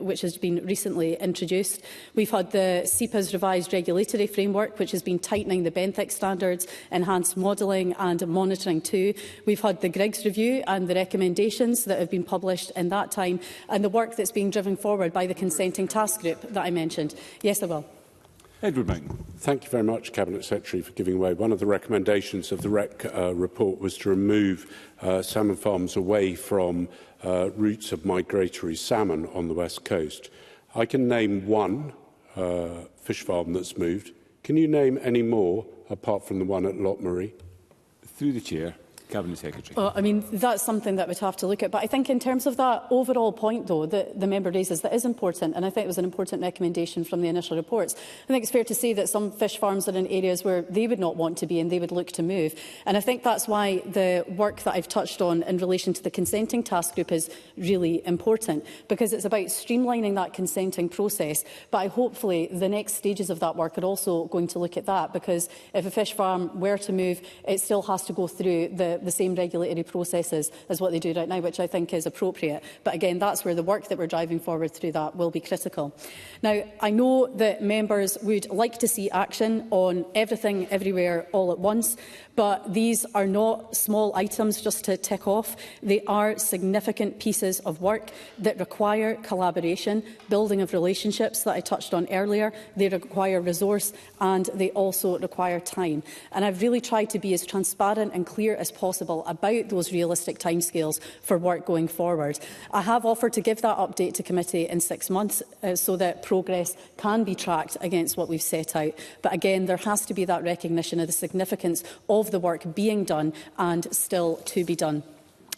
which has been recently introduced. We've had the SEPA's revised regulatory framework, which has been tightening the benthic standards, enhanced modelling and monitoring too. We've had the Griggs review and the recommendations that have been published in that time, and the work that's being driven forward by the consenting task group that I mentioned. Yes, I will. Edward Mountain. Thank you very much, Cabinet Secretary, for giving way. One of the recommendations of the REC report was to remove salmon farms away from routes of migratory salmon on the west coast. I can name one fish farm that's moved. Can you name any more apart from the one at Lochmarie? Through the Chair, Cabinet Secretary. Well, I mean, that's something that we'd have to look at. But I think in terms of that overall point, though, that the member raises, that is important, and I think it was an important recommendation from the initial reports. I think it's fair to say that some fish farms are in areas where they would not want to be and they would look to move. And I think that's why the work that I've touched on in relation to the consenting task group is really important, because it's about streamlining that consenting process. But hopefully the next stages of that work are also going to look at that, because if a fish farm were to move, it still has to go through the same regulatory processes as what they do right now, which I think is appropriate. But again, that's where the work that we're driving forward through that will be critical. Now, I know that members would like to see action on everything, everywhere, all at once, but these are not small items just to tick off. They are significant pieces of work that require collaboration, building of relationships that I touched on earlier. They require resource and they also require time. And I've really tried to be as transparent and clear as possible about those realistic timescales for work going forward. I have offered to give that update to committee in 6 months so that progress can be tracked against what we've set out. But again, there has to be that recognition of the significance of the work being done and still to be done.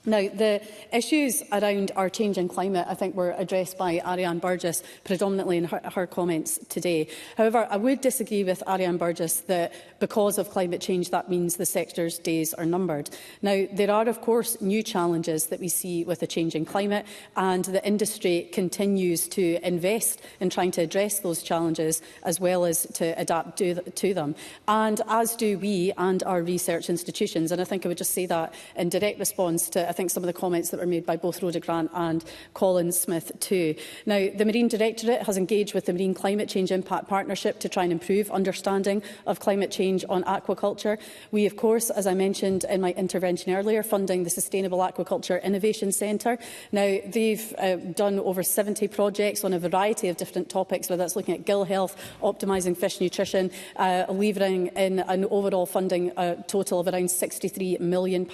Now, the issues around our changing climate, I think, were addressed by Ariane Burgess predominantly in her comments today. However, I would disagree with Ariane Burgess that because of climate change, that means the sector's days are numbered. Now, there are, of course, new challenges that we see with a changing climate, and the industry continues to invest in trying to address those challenges as well as to adapt to them. And as do we and our research institutions. And I think I would just say that in direct response to, I think, some of the comments that were made by both Rhoda Grant and Colin Smith too. Now, the Marine Directorate has engaged with the Marine Climate Change Impact Partnership to try and improve understanding of climate change on aquaculture. We, of course, as I mentioned in my intervention earlier, funding the Sustainable Aquaculture Innovation Centre. Now, they've done over 70 projects on a variety of different topics, whether that's looking at gill health, optimising fish nutrition, levering in an overall funding total of around £63 million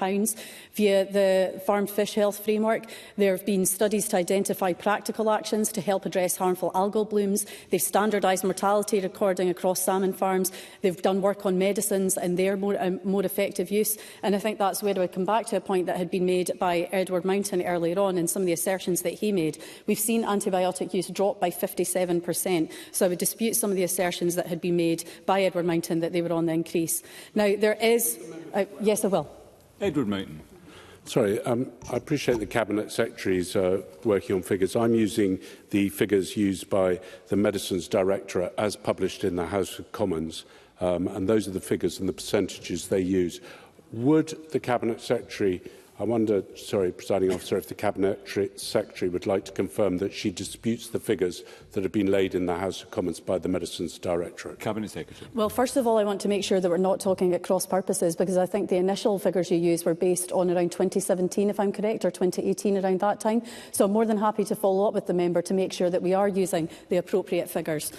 via the Farmed Fish Health Framework. There have been studies to identify practical actions to help address harmful algal blooms. They've standardised mortality recording across salmon farms. They've done work on medicines and their more effective use. And I think that's where I would come back to a point that had been made by Edward Mountain earlier on and some of the assertions that he made. We've seen antibiotic use drop by 57%. So I would dispute some of the assertions that had been made by Edward Mountain that they were on the increase. Now, there is... yes, I will. Edward Mountain. Sorry, I appreciate the Cabinet Secretary's working on figures. I'm using the figures used by the Medicines Directorate as published in the House of Commons, and those are the figures and the percentages they use. Would the Cabinet Secretary, I wonder, sorry, Presiding Officer, if the Cabinet Secretary would like to confirm that she disputes the figures that have been laid in the House of Commons by the Medicines Directorate? Cabinet Secretary. Well, first of all, I want to make sure that we're not talking at cross purposes, because I think the initial figures you used were based on around 2017, if I'm correct, or 2018, around that time. So I'm more than happy to follow up with the member to make sure that we are using the appropriate figures.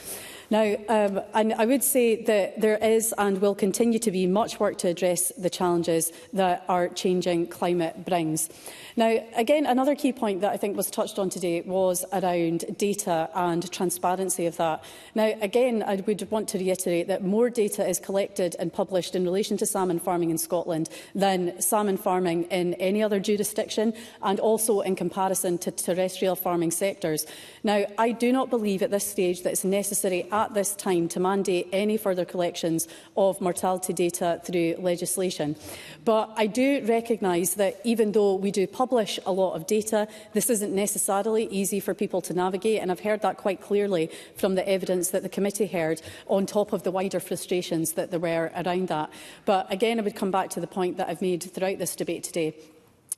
Now, and I would say that there is and will continue to be much work to address the challenges that our changing climate brings. Now, again, another key point that I think was touched on today was around data and transparency of that. Now, again, I would want to reiterate that more data is collected and published in relation to salmon farming in Scotland than salmon farming in any other jurisdiction, and also in comparison to terrestrial farming sectors. Now, I do not believe at this stage that it's necessary at this time to mandate any further collections of mortality data through legislation. But I do recognise that even though we do publish a lot of data, this isn't necessarily easy for people to navigate, and I've heard that quite clearly from the evidence that the committee heard, on top of the wider frustrations that there were around that. But again, I would come back to the point that I've made throughout this debate today.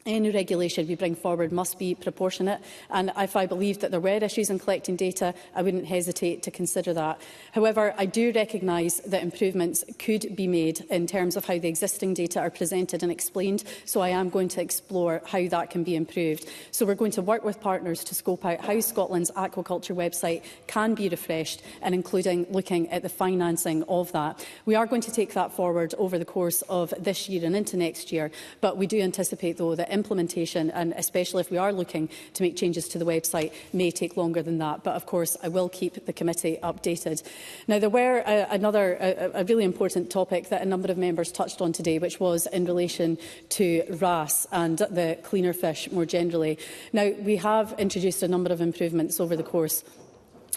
Any regulation we bring forward must be proportionate, and if I believed that there were issues in collecting data, I wouldn't hesitate to consider that. However, I do recognise that improvements could be made in terms of how the existing data are presented and explained, so I am going to explore how that can be improved. So we're going to work with partners to scope out how Scotland's aquaculture website can be refreshed, and including looking at the financing of that. We are going to take that forward over the course of this year and into next year, but we do anticipate, though, that implementation, and especially if we are looking to make changes to the website, may take longer than that. But of course, I will keep the committee updated. Now, there were a really important topic that a number of members touched on today, which was in relation to RAS and the cleaner fish more generally. Now, we have introduced a number of improvements over the course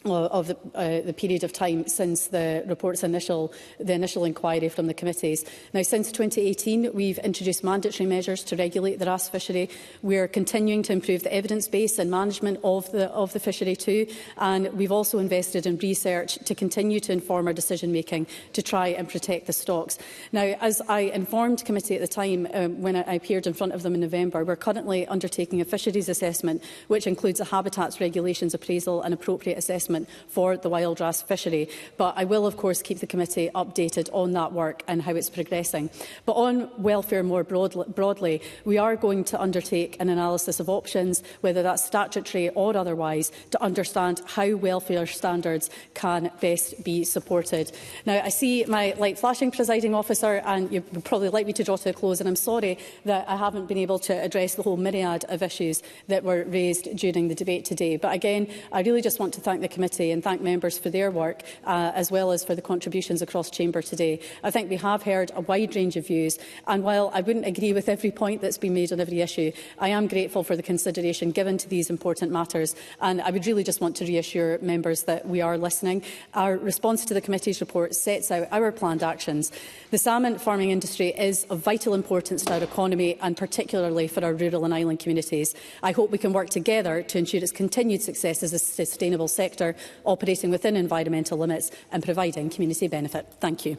of the period of time since the report's initial inquiry from the committees. Now, since 2018, we've introduced mandatory measures to regulate the RAS fishery. We're continuing to improve the evidence base and management of the fishery too, and we've also invested in research to continue to inform our decision-making to try and protect the stocks. Now, as I informed committee at the time when I appeared in front of them in November, we're currently undertaking a fisheries assessment, which includes a habitats regulations appraisal and appropriate assessment for the wild RAS fishery. But I will, of course, keep the committee updated on that work and how it's progressing. But on welfare more broadly, we are going to undertake an analysis of options, whether that's statutory or otherwise, to understand how welfare standards can best be supported. Now, I see my light flashing, Presiding Officer, and you would probably like me to draw to a close, and I'm sorry that I haven't been able to address the whole myriad of issues that were raised during the debate today. But again, I really just want to thank the committee committee and thank members for their work, as well as for the contributions across chamber today. I think we have heard a wide range of views, and while I wouldn't agree with every point that's been made on every issue, I am grateful for the consideration given to these important matters, and I would really just want to reassure members that we are listening. Our response to the committee's report sets out our planned actions. The salmon farming industry is of vital importance to our economy and particularly for our rural and island communities. I hope we can work together to ensure its continued success as a sustainable sector, operating within environmental limits and providing community benefit. Thank you.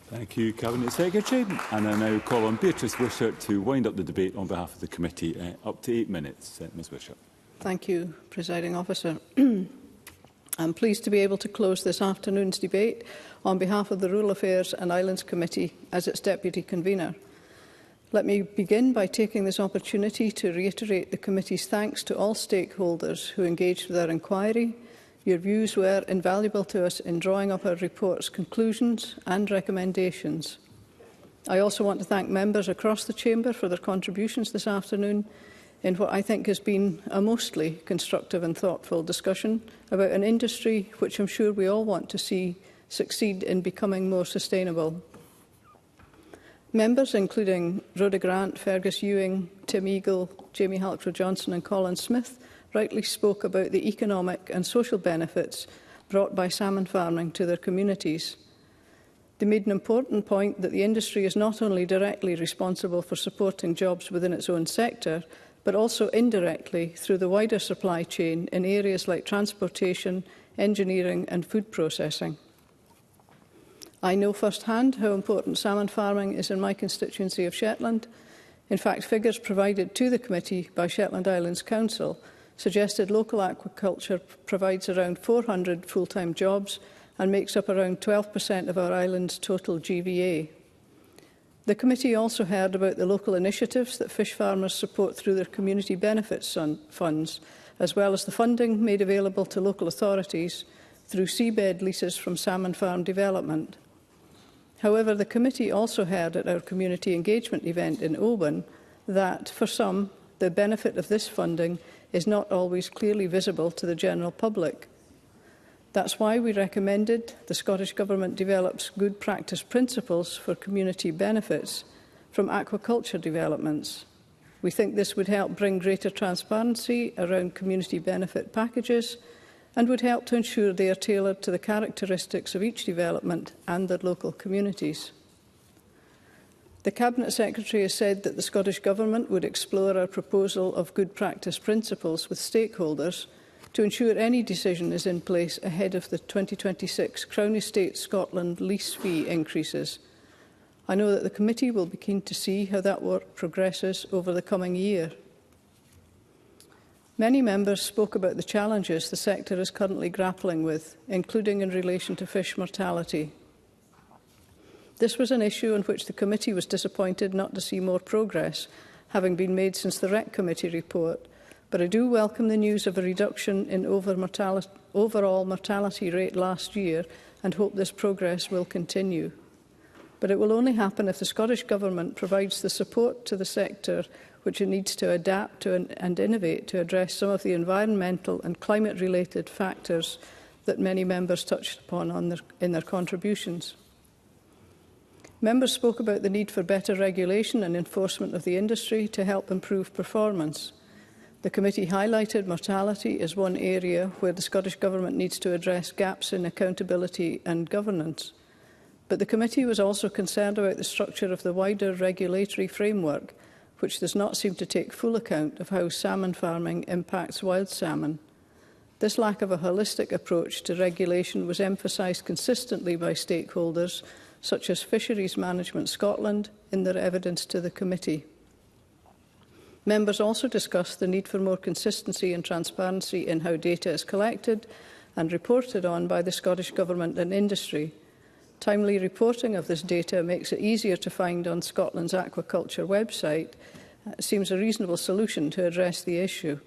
Thank you, Cabinet Secretary. And I now call on Beatrice Wishart to wind up the debate on behalf of the committee. Up to 8 minutes, Ms Wishart. Thank you, Presiding Officer. I'm pleased to be able to close this afternoon's debate on behalf of the Rural Affairs and Islands Committee as its Deputy Convener. Let me begin by taking this opportunity to reiterate the committee's thanks to all stakeholders who engaged with our inquiry. Your views were invaluable to us in drawing up our report's conclusions and recommendations. I also want to thank members across the Chamber for their contributions this afternoon in what I think has been a mostly constructive and thoughtful discussion about an industry which I'm sure we all want to see succeed in becoming more sustainable. Members, including Rhoda Grant, Fergus Ewing, Tim Eagle, Jamie Halcrow-Johnson and Colin Smith, rightly spoke about the economic and social benefits brought by salmon farming to their communities. They made an important point that the industry is not only directly responsible for supporting jobs within its own sector, but also indirectly through the wider supply chain in areas like transportation, engineering and food processing. I know firsthand how important salmon farming is in my constituency of Shetland. In fact, figures provided to the committee by Shetland Islands Council suggested local aquaculture provides around 400 full-time jobs and makes up around 12% of our island's total GVA. The committee also heard about the local initiatives that fish farmers support through their community benefits funds, as well as the funding made available to local authorities through seabed leases from salmon farm development. However, the committee also heard at our community engagement event in Oban that, for some, the benefit of this funding is not always clearly visible to the general public. That's why we recommended the Scottish Government develops good practice principles for community benefits from aquaculture developments. We think this would help bring greater transparency around community benefit packages and would help to ensure they are tailored to the characteristics of each development and their local communities. The Cabinet Secretary has said that the Scottish Government would explore our proposal of good practice principles with stakeholders to ensure any decision is in place ahead of the 2026 Crown Estate Scotland lease fee increases. I know that the committee will be keen to see how that work progresses over the coming year. Many members spoke about the challenges the sector is currently grappling with, including in relation to fish mortality. This was an issue on which the committee was disappointed not to see more progress, having been made since the REC committee report, but I do welcome the news of a reduction in overall mortality rate last year and hope this progress will continue. But it will only happen if the Scottish Government provides the support to the sector which it needs to adapt to and innovate to address some of the environmental and climate-related factors that many members touched upon in their contributions. Members spoke about the need for better regulation and enforcement of the industry to help improve performance. The committee highlighted mortality as one area where the Scottish Government needs to address gaps in accountability and governance. But the committee was also concerned about the structure of the wider regulatory framework, which does not seem to take full account of how salmon farming impacts wild salmon. This lack of a holistic approach to regulation was emphasised consistently by stakeholders, such as Fisheries Management Scotland, in their evidence to the committee. Members also discussed the need for more consistency and transparency in how data is collected and reported on by the Scottish Government and industry. Timely reporting of this data makes it easier to find on Scotland's aquaculture website. Seems a reasonable solution to address the issue.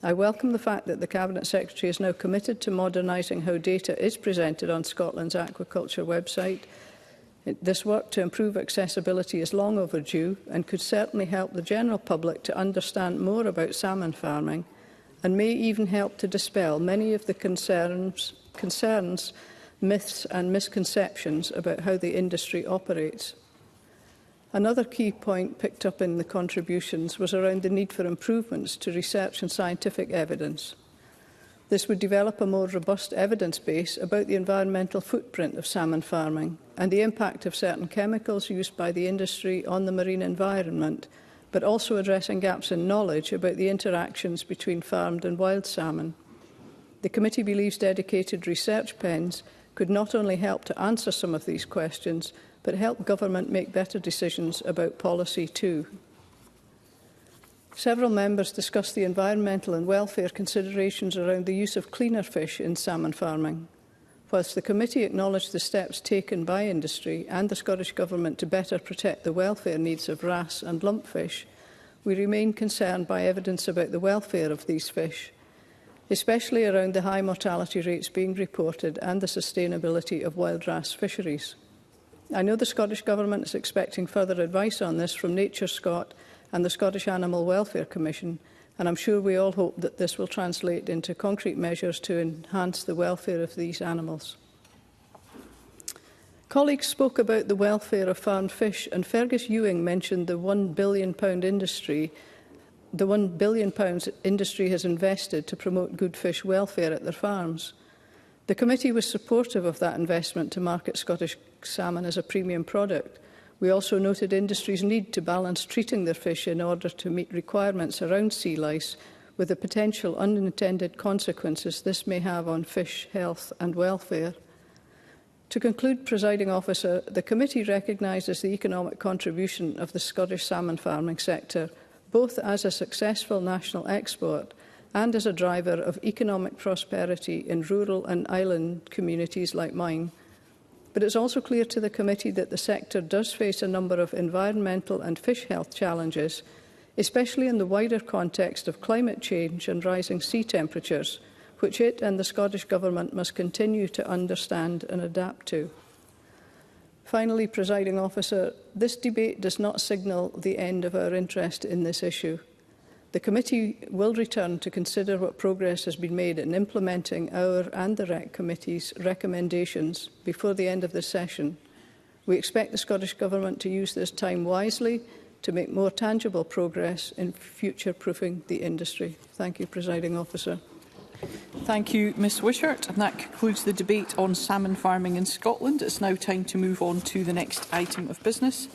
I welcome the fact that the Cabinet Secretary is now committed to modernising how data is presented on Scotland's aquaculture website. This work to improve accessibility is long overdue and could certainly help the general public to understand more about salmon farming and may even help to dispel many of the concerns, myths and misconceptions about how the industry operates. Another key point picked up in the contributions was around the need for improvements to research and scientific evidence. This would develop a more robust evidence base about the environmental footprint of salmon farming and the impact of certain chemicals used by the industry on the marine environment, but also addressing gaps in knowledge about the interactions between farmed and wild salmon. The committee believes dedicated research pens could not only help to answer some of these questions, but help government make better decisions about policy too. Several members discussed the environmental and welfare considerations around the use of cleaner fish in salmon farming. Whilst the committee acknowledged the steps taken by industry and the Scottish Government to better protect the welfare needs of wrasse and lumpfish, we remain concerned by evidence about the welfare of these fish, especially around the high mortality rates being reported and the sustainability of wild wrasse fisheries. I know the Scottish Government is expecting further advice on this from Nature Scot and the Scottish Animal Welfare Commission, and I'm sure we all hope that this will translate into concrete measures to enhance the welfare of these animals. Colleagues spoke about the welfare of farmed fish, and Fergus Ewing mentioned the £1 billion industry. The £1 billion industry has invested to promote good fish welfare at their farms. The committee was supportive of that investment to market Scottish salmon as a premium product. We also noted industry's need to balance treating their fish in order to meet requirements around sea lice, with the potential unintended consequences this may have on fish health and welfare. To conclude, Presiding Officer, the committee recognises the economic contribution of the Scottish salmon farming sector, both as a successful national export and as a driver of economic prosperity in rural and island communities like mine. But it's also clear to the committee that the sector does face a number of environmental and fish health challenges, especially in the wider context of climate change and rising sea temperatures, which it and the Scottish Government must continue to understand and adapt to. Finally, Presiding Officer, this debate does not signal the end of our interest in this issue. The committee will return to consider what progress has been made in implementing our and the REC Committee's recommendations before the end of this session. We expect the Scottish Government to use this time wisely to make more tangible progress in future-proofing the industry. Thank you, Presiding Officer. Thank you, Ms Wishart. And that concludes the debate on salmon farming in Scotland. It's now time to move on to the next item of business.